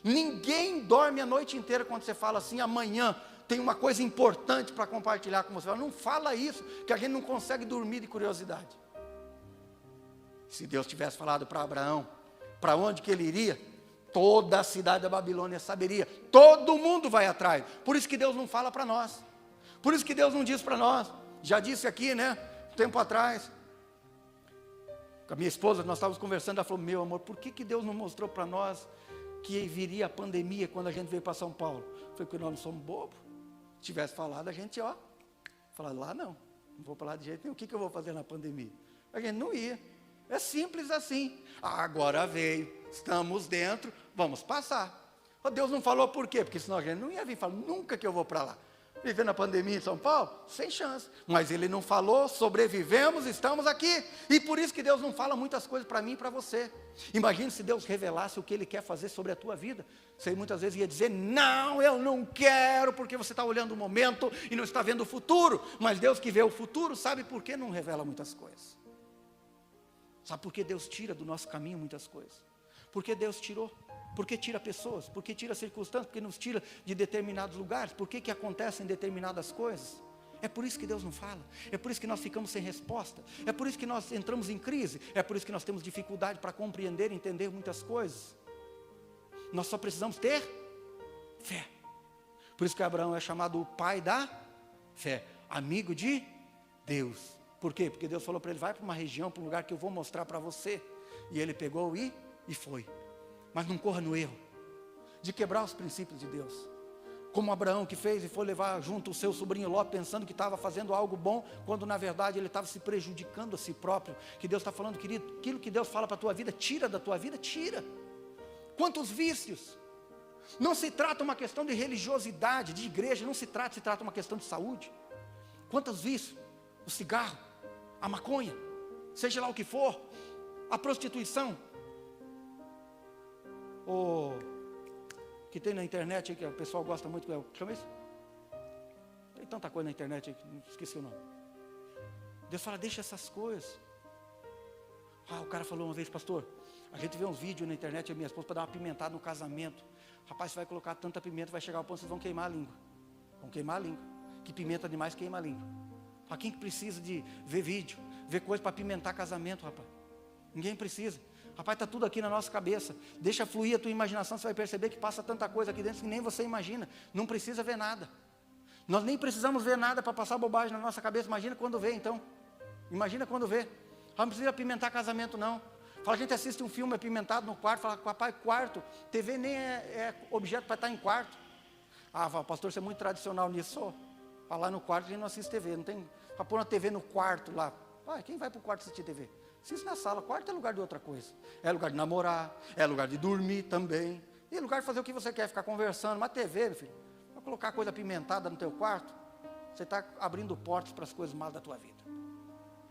Ninguém dorme a noite inteira quando você fala assim, amanhã tem uma coisa importante para compartilhar com você. Fala, não fala isso, que a gente não consegue dormir de curiosidade. Se Deus tivesse falado para Abraão, para onde que ele iria, toda a cidade da Babilônia saberia, todo mundo vai atrás. Por isso que Deus não fala para nós, por isso que Deus não diz para nós. Já disse aqui, né, tempo atrás, com a minha esposa, nós estávamos conversando, ela falou, meu amor, por que Deus não mostrou para nós que viria a pandemia quando a gente veio para São Paulo? Foi porque nós não somos bobos. Se tivesse falado, a gente, falar lá não vou para lá de jeito nenhum, o que eu vou fazer na pandemia? A gente não ia, é simples assim. Agora veio, estamos dentro, vamos passar. Deus não falou por quê? Porque senão a gente não ia vir, falar, nunca que eu vou para lá. Vivendo a pandemia em São Paulo, sem chance. Mas Ele não falou, sobrevivemos, estamos aqui. E por isso que Deus não fala muitas coisas para mim e para você. Imagine se Deus revelasse o que Ele quer fazer sobre a tua vida. Você muitas vezes ia dizer, não, eu não quero, porque você está olhando o momento e não está vendo o futuro. Mas Deus que vê o futuro, sabe por que não revela muitas coisas? Sabe por que Deus tira do nosso caminho muitas coisas? Porque Deus tirou. Porque tira pessoas, porque tira circunstâncias, porque nos tira de determinados lugares, por que acontecem determinadas coisas? É por isso que Deus não fala, é por isso que nós ficamos sem resposta, é por isso que nós entramos em crise, é por isso que nós temos dificuldade para compreender e entender muitas coisas. Nós só precisamos ter fé. Por isso que Abraão é chamado o pai da fé, amigo de Deus. Por quê? Porque Deus falou para ele, vai para uma região, para um lugar que eu vou mostrar para você. E ele pegou e foi. Mas não corra no erro de quebrar os princípios de Deus, como Abraão que fez e foi levar junto o seu sobrinho Ló, pensando que estava fazendo algo bom, quando na verdade ele estava se prejudicando a si próprio. Que Deus está falando, querido, aquilo que Deus fala para a tua vida, tira da tua vida, tira. Quantos vícios, Não se trata uma questão de religiosidade, de igreja, não se trata uma questão de saúde. Quantos vícios? O cigarro, a maconha, seja lá o que for, a prostituição, o que tem na internet aí, que o pessoal gosta muito, chama isso? Tem tanta coisa na internet aí, que esqueci o nome. Deus fala, deixa essas coisas. O cara falou uma vez, pastor, a gente vê uns vídeos na internet, a minha esposa, para dar uma pimentada no casamento. Rapaz, você vai colocar tanta pimenta, vai chegar ao ponto, vocês vão queimar a língua. Vão queimar a língua. Que pimenta demais queima a língua. Para quem que precisa de ver vídeo, ver coisa para pimentar casamento, rapaz? Ninguém precisa. Rapaz, está tudo aqui na nossa cabeça. Deixa fluir a tua imaginação, você vai perceber que passa tanta coisa aqui dentro que nem você imagina. Não precisa ver nada. Nós nem precisamos ver nada para passar bobagem na nossa cabeça. Imagina quando vê, então. Imagina quando vê. Não precisa apimentar casamento, não. Fala, a gente assiste um filme apimentado no quarto, fala, papai, quarto, TV nem é objeto para estar em quarto. Fala, pastor, você é muito tradicional nisso, só. Lá no quarto a gente não assiste TV, não tem, para pôr uma TV no quarto lá. Quem vai para o quarto assistir TV? Assiste na sala, quarto é lugar de outra coisa. É lugar de namorar, é lugar de dormir também. E é lugar de fazer o que você quer, ficar conversando. Mas TV, meu filho, para colocar coisa apimentada no teu quarto, você está abrindo portas para as coisas más da tua vida.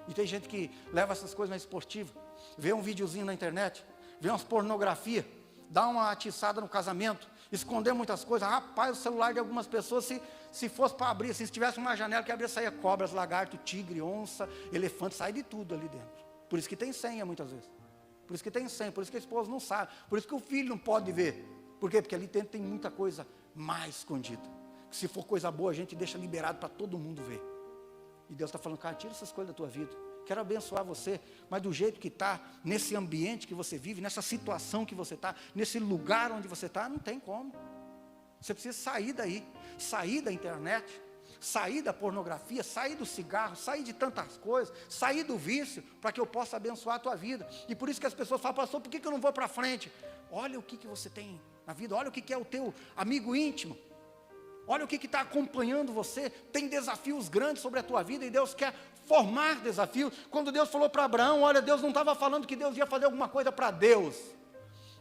E tem gente que leva essas coisas na esportiva, vê um videozinho na internet, vê umas pornografia, dá uma atiçada no casamento, esconder muitas coisas. Rapaz, o celular de algumas pessoas, se fosse para abrir, se tivesse uma janela que abria, saía cobras, lagarto, tigre, onça, elefante, sai de tudo ali dentro. Por isso que tem senha muitas vezes. Por isso que tem senha, por isso que a esposa não sabe, por isso que o filho não pode ver. Por quê? Porque ali dentro tem muita coisa mais escondida. Se for coisa boa, a gente deixa liberado para todo mundo ver. E Deus está falando, cara, tira essas coisas da tua vida. Quero abençoar você, mas do jeito que está, nesse ambiente que você vive, nessa situação que você está, nesse lugar onde você está, não tem como. Você precisa sair daí, sair da internet, sair da pornografia, sair do cigarro, sair de tantas coisas, sair do vício, para que eu possa abençoar a tua vida. E por isso que as pessoas falam, pastor, por que eu não vou para frente? Olha o que você tem na vida, olha o que é o teu amigo íntimo. Olha o que está acompanhando você, tem desafios grandes sobre a tua vida e Deus quer formar desafios. Quando Deus falou para Abraão, olha, Deus não estava falando que Deus ia fazer alguma coisa para Deus.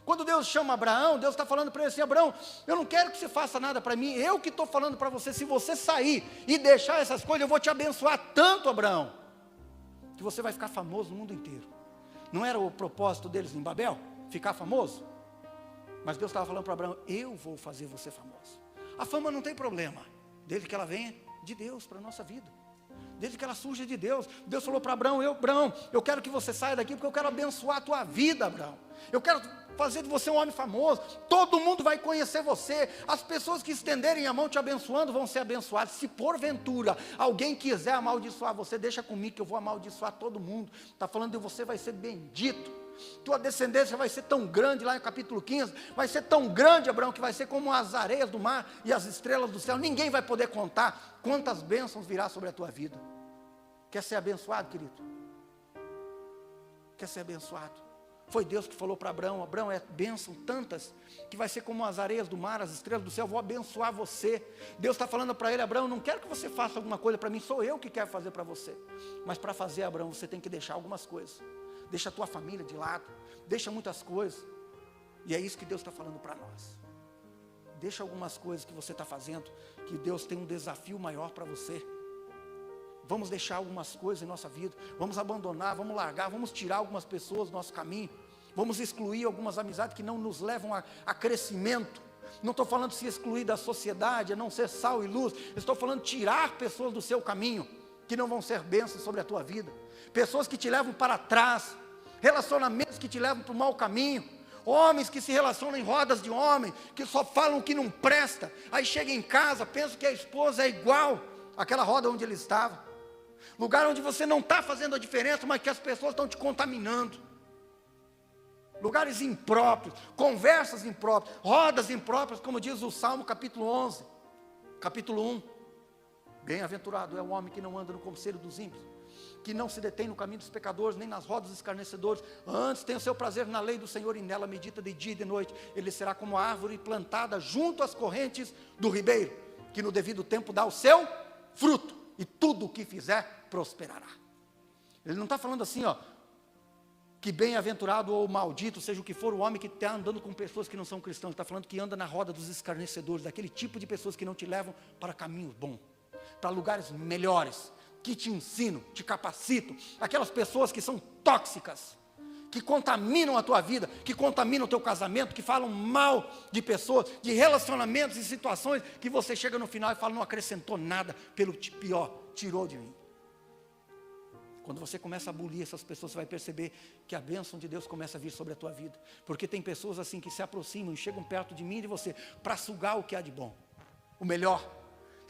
Quando Deus chama Abraão, Deus está falando para ele assim, Abraão, eu não quero que você faça nada para mim, eu que estou falando para você, se você sair e deixar essas coisas, eu vou te abençoar tanto, Abraão, que você vai ficar famoso no mundo inteiro. Não era o propósito deles em Babel, ficar famoso? Mas Deus estava falando para Abraão, eu vou fazer você famoso. A fama não tem problema, desde que ela venha de Deus para a nossa vida, desde que ela surja de Deus. Deus falou para Abraão, Abraão, eu quero que você saia daqui, porque eu quero abençoar a tua vida, Abraão. Eu quero fazer de você um homem famoso, todo mundo vai conhecer você, as pessoas que estenderem a mão te abençoando vão ser abençoadas. Se porventura alguém quiser amaldiçoar você, deixa comigo que eu vou amaldiçoar todo mundo. Está falando de você, vai ser bendito. Tua descendência vai ser tão grande, lá no capítulo 15, vai ser tão grande, Abraão, que vai ser como as areias do mar e as estrelas do céu. Ninguém vai poder contar quantas bênçãos virá sobre a tua vida. Quer ser abençoado, querido? Quer ser abençoado? Foi Deus que falou para Abraão, Abraão, é bênção tantas, que vai ser como as areias do mar, as estrelas do céu, eu vou abençoar você. Deus está falando para ele, Abraão, não quero que você faça alguma coisa para mim, sou eu que quero fazer para você. Mas para fazer, Abraão, você tem que deixar algumas coisas. Deixa a tua família de lado, deixa muitas coisas. E é isso que Deus está falando para nós. Deixa algumas coisas que você está fazendo, que Deus tem um desafio maior para você. Vamos deixar algumas coisas em nossa vida, vamos abandonar, vamos largar, vamos tirar algumas pessoas do nosso caminho, vamos excluir algumas amizades que não nos levam a crescimento. Não estou falando de se excluir da sociedade, a não ser sal e luz, estou falando de tirar pessoas do seu caminho, que não vão ser bênçãos sobre a tua vida, pessoas que te levam para trás, relacionamentos que te levam para o mau caminho, homens que se relacionam em rodas de homem, que só falam que não presta, aí chega em casa, pensa que a esposa é igual àquela roda onde ele estava, lugar onde você não está fazendo a diferença, mas que as pessoas estão te contaminando, lugares impróprios, conversas impróprias, rodas impróprias, como diz o Salmo capítulo 11, capítulo 1, bem-aventurado é o homem que não anda no conselho dos ímpios, que não se detém no caminho dos pecadores, nem nas rodas dos escarnecedores, antes tem o seu prazer na lei do Senhor, e nela medita de dia e de noite. Ele será como a árvore plantada junto às correntes do ribeiro, que no devido tempo dá o seu fruto, e tudo o que fizer prosperará. Ele não está falando assim, que bem-aventurado ou maldito, seja o que for, o homem que está andando com pessoas que não são cristãos. Está falando que anda na roda dos escarnecedores, daquele tipo de pessoas que não te levam para caminhos bons, para lugares melhores, que te ensinam, te capacitam. Aquelas pessoas que são tóxicas, que contaminam a tua vida, que contaminam o teu casamento, que falam mal de pessoas, de relacionamentos e situações, que você chega no final e fala, não acrescentou nada, pelo pior, tirou de mim. Quando você começa a abolir essas pessoas, você vai perceber que a bênção de Deus começa a vir sobre a tua vida. Porque tem pessoas assim que se aproximam e chegam perto de mim e de você, para sugar o que há de bom, o melhor.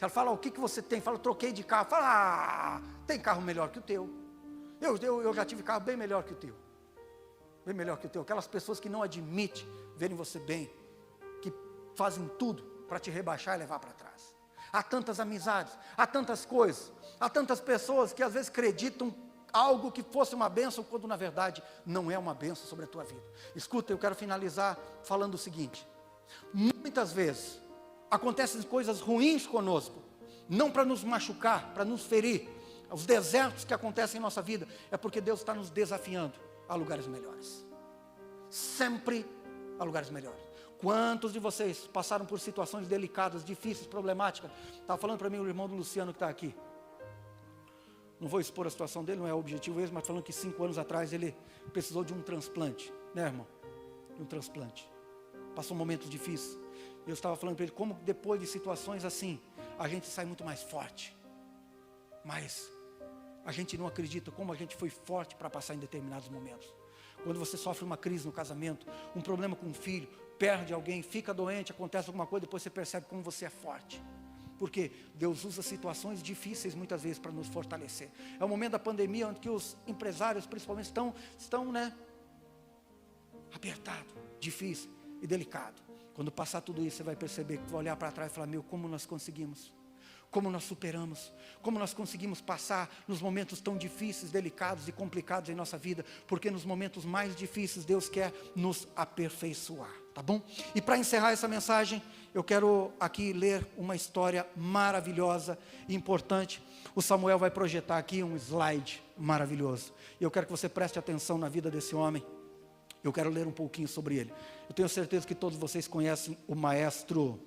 Ela fala, o que você tem? Fala, troquei de carro. Fala, tem carro melhor que o teu. Eu já tive carro bem melhor que o teu. Bem melhor que o teu. Aquelas pessoas que não admitem verem você bem, que fazem tudo para te rebaixar e levar para trás. Há tantas amizades, há tantas coisas, há tantas pessoas que às vezes acreditam algo que fosse uma bênção, quando na verdade não é uma bênção sobre a tua vida. Escuta, eu quero finalizar falando o seguinte: muitas vezes acontecem coisas ruins conosco, não para nos machucar, para nos ferir. Os desertos que acontecem em nossa vida, é porque Deus está nos desafiando a lugares melhores. Sempre a lugares melhores. Quantos de vocês passaram por situações delicadas, difíceis, problemáticas? Estava falando para mim o irmão do Luciano que está aqui. Não vou expor a situação dele, não é o objetivo esse, mas falando que 5 anos atrás ele precisou de um transplante, né, irmão? De um transplante. Passou momentos difíceis. Eu estava falando para ele como depois de situações assim, a gente sai muito mais forte. Mas a gente não acredita como a gente foi forte para passar em determinados momentos. Quando você sofre uma crise no casamento, um problema com um filho, perde alguém, fica doente, acontece alguma coisa, depois você percebe como você é forte. Porque Deus usa situações difíceis muitas vezes para nos fortalecer. É o momento da pandemia onde que os empresários principalmente estão apertado, difícil e delicado. Quando passar tudo isso, você vai perceber, que vai olhar para trás e falar, como nós conseguimos, como nós superamos, como nós conseguimos passar nos momentos tão difíceis, delicados e complicados em nossa vida, porque nos momentos mais difíceis Deus quer nos aperfeiçoar, tá bom? E para encerrar essa mensagem, eu quero aqui ler uma história maravilhosa e importante. O Samuel vai projetar aqui um slide maravilhoso, e eu quero que você preste atenção na vida desse homem. Eu quero ler um pouquinho sobre ele. Eu tenho certeza que todos vocês conhecem o maestro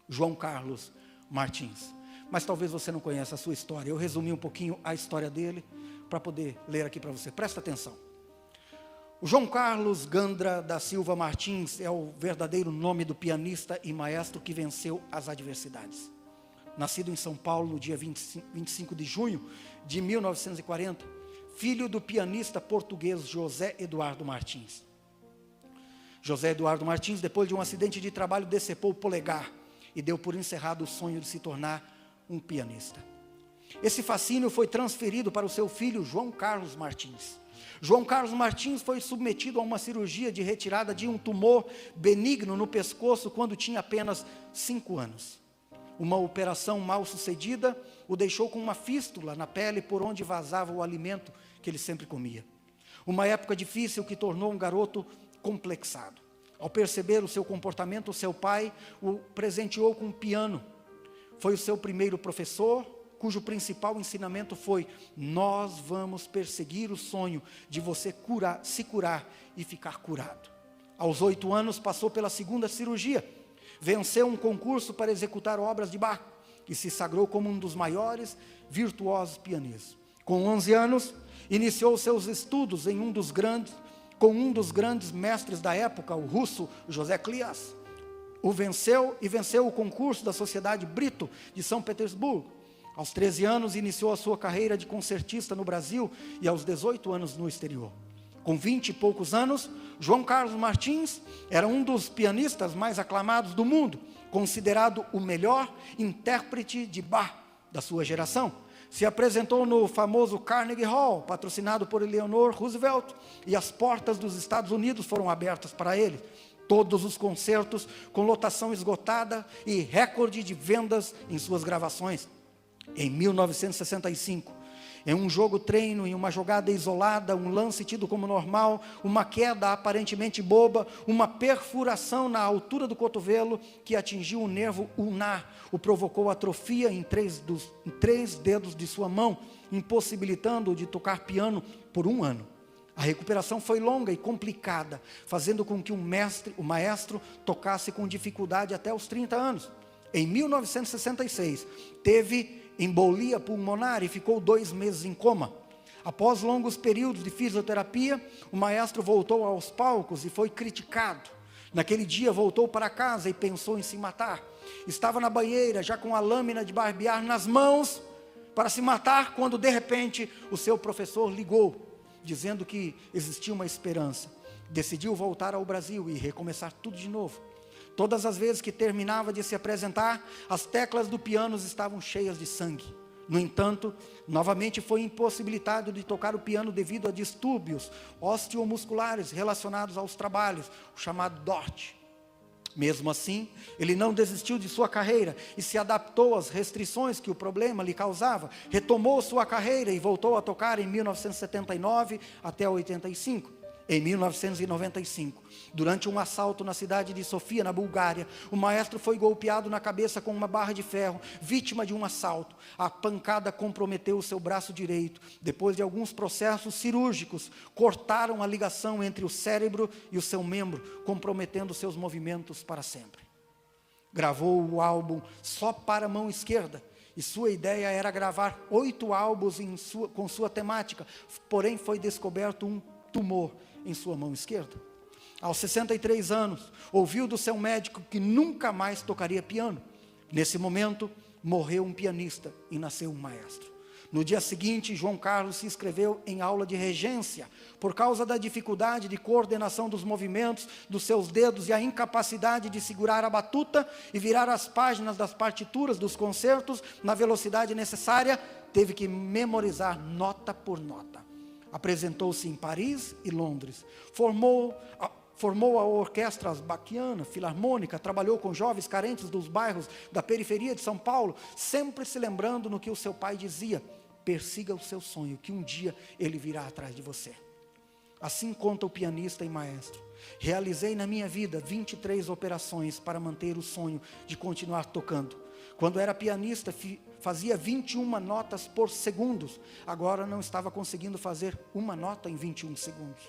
João Carlos Martins, mas talvez você não conheça a sua história. Eu resumi um pouquinho a história dele, para poder ler aqui para você. Presta atenção. O João Carlos Gandra da Silva Martins é o verdadeiro nome do pianista e maestro que venceu as adversidades. Nascido em São Paulo no dia 25 de junho de 1940, filho do pianista português José Eduardo Martins. José Eduardo Martins, depois de um acidente de trabalho, decepou o polegar e deu por encerrado o sonho de se tornar um pianista. Esse fascínio foi transferido para o seu filho João Carlos Martins. João Carlos Martins foi submetido a uma cirurgia de retirada de um tumor benigno no pescoço quando tinha apenas 5 anos. Uma operação mal sucedida o deixou com uma fístula na pele por onde vazava o alimento que ele sempre comia. Uma época difícil que tornou um garoto complexado. Ao perceber o seu comportamento, seu pai o presenteou com um piano. Foi o seu primeiro professor, cujo principal ensinamento foi: nós vamos perseguir o sonho de você se curar e ficar curado. Aos 8 anos passou pela segunda cirurgia, venceu um concurso para executar obras de Bach e se sagrou como um dos maiores virtuosos pianistas. Com 11 anos, iniciou seus estudos com um dos grandes mestres da época, o russo José Klias. Venceu o concurso da Sociedade Brito de São Petersburgo. Aos 13 anos, iniciou a sua carreira de concertista no Brasil e aos 18 anos no exterior. Com 20 e poucos anos, João Carlos Martins era um dos pianistas mais aclamados do mundo, considerado o melhor intérprete de Bach da sua geração. Se apresentou no famoso Carnegie Hall, patrocinado por Eleanor Roosevelt, e as portas dos Estados Unidos foram abertas para ele. Todos os concertos com lotação esgotada e recorde de vendas em suas gravações. Em 1965, em um jogo treino, em uma jogada isolada, um lance tido como normal, uma queda aparentemente boba, uma perfuração na altura do cotovelo que atingiu o nervo ulnar, o provocou atrofia em 3 dedos de sua mão, impossibilitando-o de tocar piano por 1 ano. A recuperação foi longa e complicada, fazendo com que o maestro tocasse com dificuldade até os 30 anos. Em 1966, teve embolia pulmonar e ficou 2 meses em coma. Após longos períodos de fisioterapia, o maestro voltou aos palcos e foi criticado. Naquele dia voltou para casa e pensou em se matar. Estava na banheira, já com a lâmina de barbear nas mãos, para se matar, quando de repente o seu professor ligou, dizendo que existia uma esperança. Decidiu voltar ao Brasil e recomeçar tudo de novo. Todas as vezes que terminava de se apresentar, as teclas do piano estavam cheias de sangue. No entanto, novamente foi impossibilitado de tocar o piano devido a distúrbios osteomusculares relacionados aos trabalhos, o chamado DORT. Mesmo assim, ele não desistiu de sua carreira e se adaptou às restrições que o problema lhe causava. Retomou sua carreira e voltou a tocar em 1979 até 85. Em 1995, durante um assalto na cidade de Sofia, na Bulgária, o maestro foi golpeado na cabeça com uma barra de ferro, vítima de um assalto. A pancada comprometeu o seu braço direito. Depois de alguns processos cirúrgicos, cortaram a ligação entre o cérebro e o seu membro, comprometendo seus movimentos para sempre. Gravou o álbum só para a mão esquerda, e sua ideia era gravar 8 álbuns com sua temática, porém foi descoberto um tumor em sua mão esquerda. Aos 63 anos, ouviu do seu médico que nunca mais tocaria piano. Nesse momento, morreu um pianista e nasceu um maestro. No dia seguinte, João Carlos se inscreveu em aula de regência, por causa da dificuldade de coordenação dos movimentos dos seus dedos e a incapacidade de segurar a batuta e virar as páginas das partituras dos concertos na velocidade necessária. Teve que memorizar nota por nota. Apresentou-se em Paris e Londres, formou a orquestra asbaquiana, filarmônica, trabalhou com jovens carentes dos bairros da periferia de São Paulo, sempre se lembrando no que o seu pai dizia: persiga o seu sonho, que um dia ele virá atrás de você. Assim conta o pianista e maestro: realizei na minha vida 23 operações para manter o sonho de continuar tocando. Quando era pianista, fazia 21 notas por segundo. Agora não estava conseguindo fazer uma nota em 21 segundos.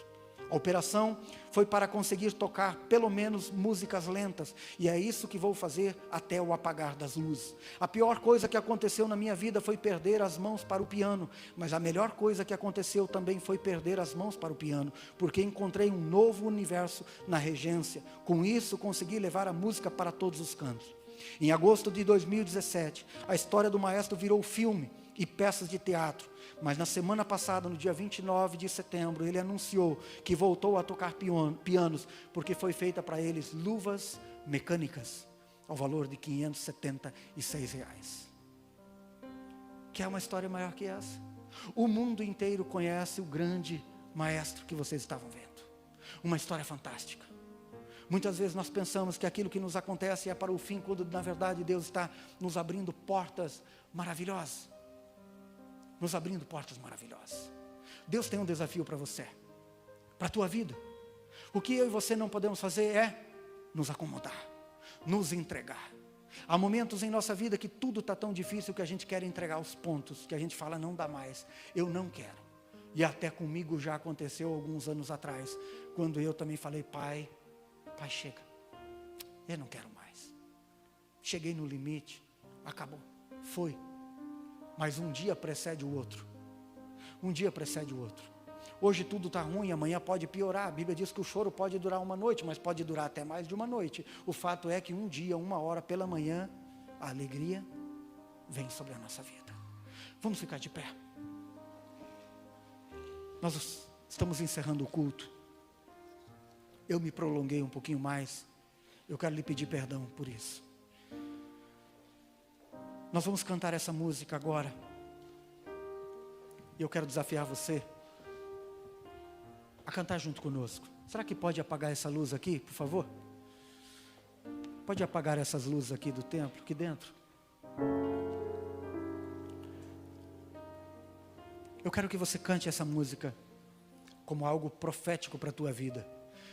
A operação foi para conseguir tocar pelo menos músicas lentas, e é isso que vou fazer até o apagar das luzes. A pior coisa que aconteceu na minha vida foi perder as mãos para o piano, mas a melhor coisa que aconteceu também foi perder as mãos para o piano, porque encontrei um novo universo na regência. Com isso, consegui levar a música para todos os cantos. Em agosto de 2017, a história do maestro virou filme e peças de teatro, mas na semana passada, no dia 29 de setembro, ele anunciou que voltou a tocar pianos, porque foi feita para eles luvas mecânicas, ao valor de R$576. Quer uma história maior que essa? O mundo inteiro conhece o grande maestro que vocês estavam vendo. Uma história fantástica. Muitas vezes nós pensamos que aquilo que nos acontece é para o fim, quando na verdade Deus está nos abrindo portas maravilhosas. Nos abrindo portas maravilhosas. Deus tem um desafio para você, para a tua vida. O que eu e você não podemos fazer é nos acomodar, nos entregar. Há momentos em nossa vida que tudo está tão difícil que a gente quer entregar os pontos, que a gente fala: não dá mais, eu não quero. E até comigo já aconteceu alguns anos atrás, quando eu também falei: pai, chega, eu não quero mais. Cheguei no limite, acabou, foi. Mas um dia precede o outro. Um dia precede o outro. Hoje tudo está ruim, amanhã pode piorar. A Bíblia diz que o choro pode durar uma noite, mas pode durar até mais de uma noite. O fato é que um dia, 1 hora pela manhã, a alegria vem sobre a nossa vida. Vamos ficar de pé. Nós estamos encerrando o culto. Eu me prolonguei um pouquinho mais. Eu quero lhe pedir perdão por isso. Nós vamos cantar essa música agora. E eu quero desafiar você a cantar junto conosco. Será que pode apagar essa luz aqui, por favor? Pode apagar essas luzes aqui do templo, aqui dentro? Eu quero que você cante essa música como algo profético para a tua vida.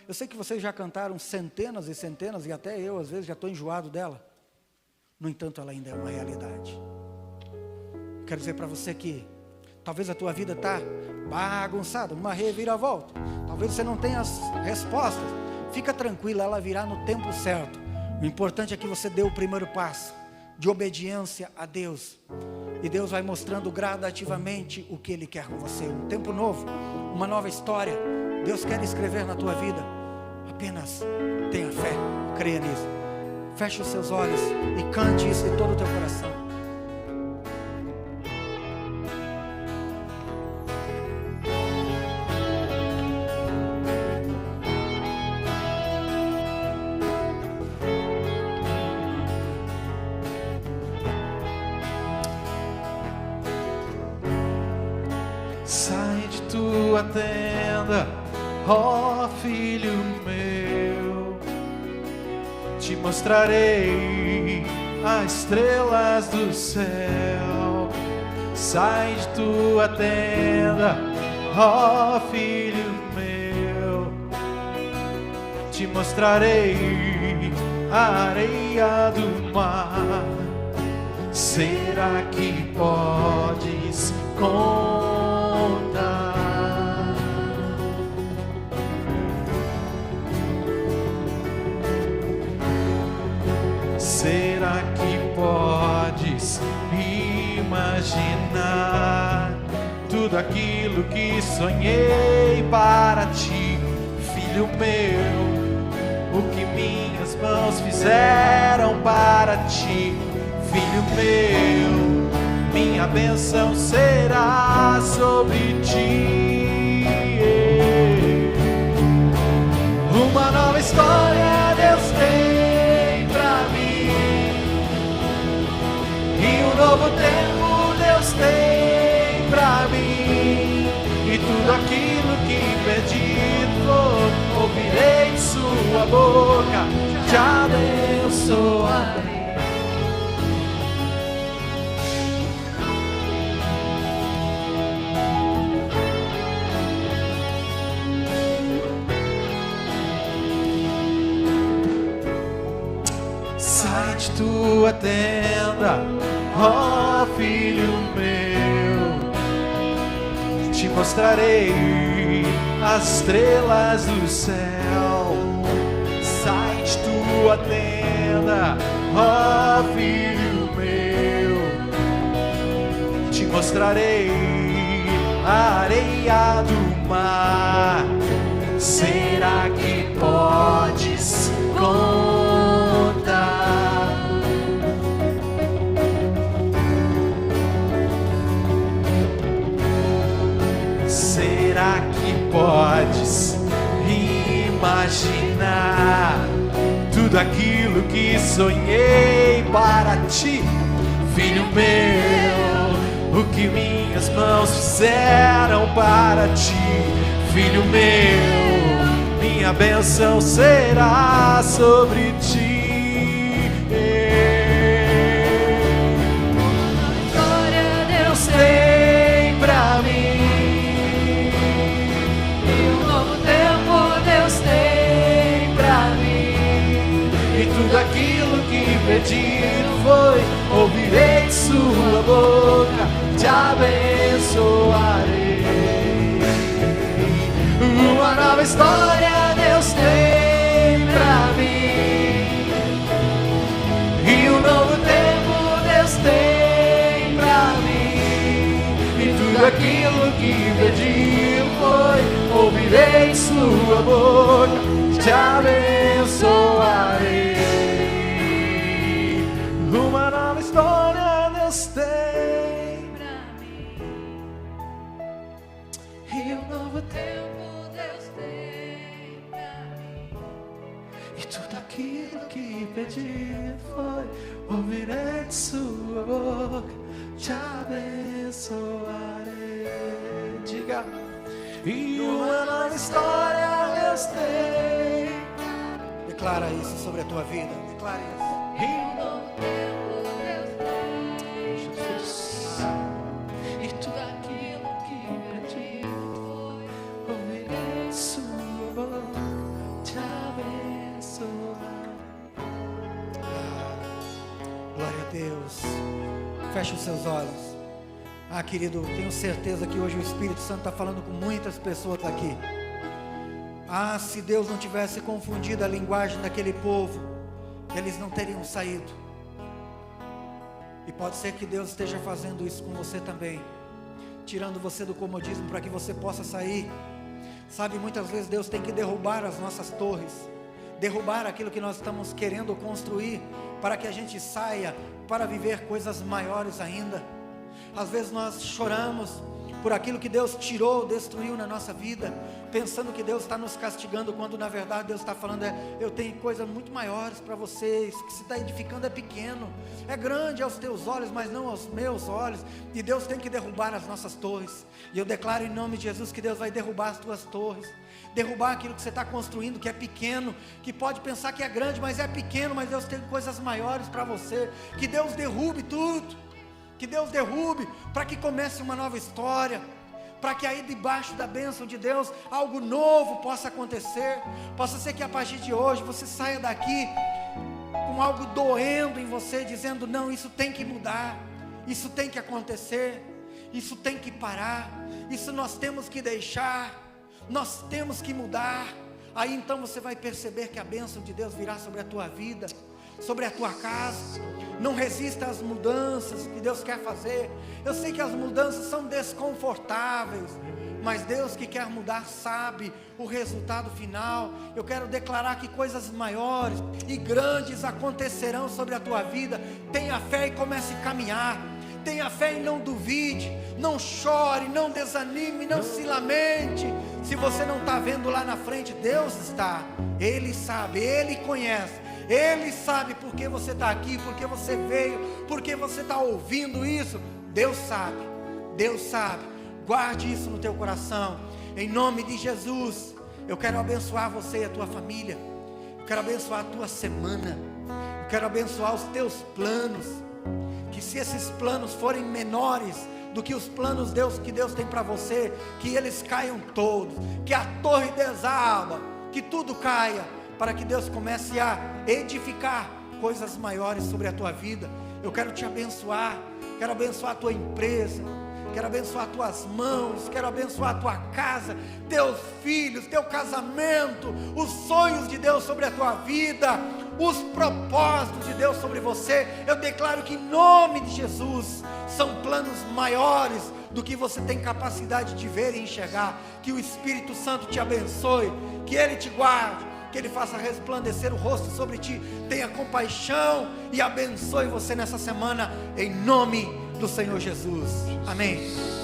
Eu sei que vocês já cantaram centenas e centenas, e até eu às vezes já estou enjoado dela. No entanto, ela ainda é uma realidade. Quero dizer para você que Talvez a tua vida está bagunçada, numa reviravolta. Talvez você não tenha as respostas. Fica tranquila, ela virá no tempo certo. O importante é que você dê o primeiro passo de obediência a Deus. E Deus vai mostrando gradativamente o que Ele quer com você. Um tempo novo, uma nova história. Deus quer escrever na tua vida. Apenas tenha fé, creia nisso. Feche os seus olhos e cante isso de todo o teu coração. Sai de tua tenda, ó filho meu, te mostrarei as estrelas do céu. Sai de tua tenda, ó filho meu, te mostrarei a areia do mar. Será que podes contar? Será que podes imaginar tudo aquilo que sonhei para ti, filho meu? O que minhas mãos fizeram para ti, filho meu, minha bênção será sobre ti. Uma nova história Deus tem pra mim, e um novo tempo Deus tem pra mim. E tudo aquilo que pedi ouvirei de sua boca, te abençoarei. Sai de tua tenda, ó filho meu, te mostrarei as estrelas do céu. Sai de tua tenda, ó filho meu, te mostrarei a areia do mar. Será que podes contar? Será que podes imaginar tudo aquilo que sonhei para ti, filho meu? O que minhas mãos fizeram para ti, filho meu, minha bênção será sobre ti. Glória Deus tem pra mim, e um novo tempo Deus tem pra mim. E tudo aquilo que pedir foi, ouvirei de sua boca, te abençoarei. Uma nova história Deus tem pra mim, e um novo tempo Deus tem pra mim. E tudo aquilo que pedi foi, ouvirei de sua boca, te abençoarei. Uma nova história Deus tem pra mim, e um novo tempo Deus tem pra mim. E tudo aquilo que pedi foi, ouvirei de sua boca, te abençoarei. Diga. E uma nova história Deus tem. Declara isso sobre a tua vida. Declara isso. E um novo tempo Deus tem, Jesus. E tudo aquilo que pedi foi, ouvirei de sua boca, te abençoar. Glória a Deus. Feche os seus olhos. Ah, querido, tenho certeza que hoje o Espírito Santo está falando com muitas pessoas aqui. Ah, se Deus não tivesse confundido a linguagem daquele povo, eles não teriam saído. E pode ser que Deus esteja fazendo isso com você também, tirando você do comodismo para que você possa sair. Sabe, muitas vezes Deus tem que derrubar as nossas torres, derrubar aquilo que nós estamos querendo construir, para que a gente saia para viver coisas maiores ainda. Às vezes nós choramos por aquilo que Deus tirou, destruiu na nossa vida, pensando que Deus está nos castigando, quando na verdade Deus está falando, eu tenho coisas muito maiores para vocês. O que se está edificando é pequeno, é grande aos teus olhos, mas não aos meus olhos. E Deus tem que derrubar as nossas torres, e eu declaro em nome de Jesus que Deus vai derrubar as tuas torres, derrubar aquilo que você está construindo, que é pequeno, que pode pensar que é grande, mas é pequeno, mas Deus tem coisas maiores para você. Que Deus derrube tudo, que Deus derrube, para que comece uma nova história, para que aí debaixo da bênção de Deus, algo novo possa acontecer. Possa ser que a partir de hoje, você saia daqui com algo doendo em você, dizendo, não, isso tem que mudar, isso tem que acontecer, isso tem que parar, isso nós temos que deixar, nós temos que mudar. Aí então você vai perceber que a bênção de Deus virá sobre a tua vida, sobre a tua casa. Não resista às mudanças que Deus quer fazer. Eu sei que as mudanças são desconfortáveis, mas Deus que quer mudar sabe o resultado final. Eu quero declarar que coisas maiores e grandes acontecerão sobre a tua vida. Tenha fé e comece a caminhar. Tenha fé e não duvide, não chore, não desanime, não se lamente. Se você não está vendo lá na frente, Deus está, Ele sabe, Ele conhece. Ele sabe por que você está aqui, por que você veio, por que você está ouvindo isso. Deus sabe, Deus sabe. Guarde isso no teu coração, em nome de Jesus. Eu quero abençoar você e a tua família. Eu quero abençoar a tua semana. Eu quero abençoar os teus planos. Que se esses planos forem menores do que os planos que Deus tem para você, que eles caiam todos, que a torre desaba, que tudo caia, para que Deus comece a edificar coisas maiores sobre a tua vida. Eu quero te abençoar, quero abençoar a tua empresa, quero abençoar as tuas mãos, quero abençoar a tua casa, teus filhos, teu casamento, os sonhos de Deus sobre a tua vida, os propósitos de Deus sobre você. Eu declaro que em nome de Jesus, são planos maiores do que você tem capacidade de ver e enxergar. Que o Espírito Santo te abençoe, que Ele te guarde, que Ele faça resplandecer o rosto sobre ti, tenha compaixão e abençoe você nessa semana, em nome do Senhor Jesus. Amém.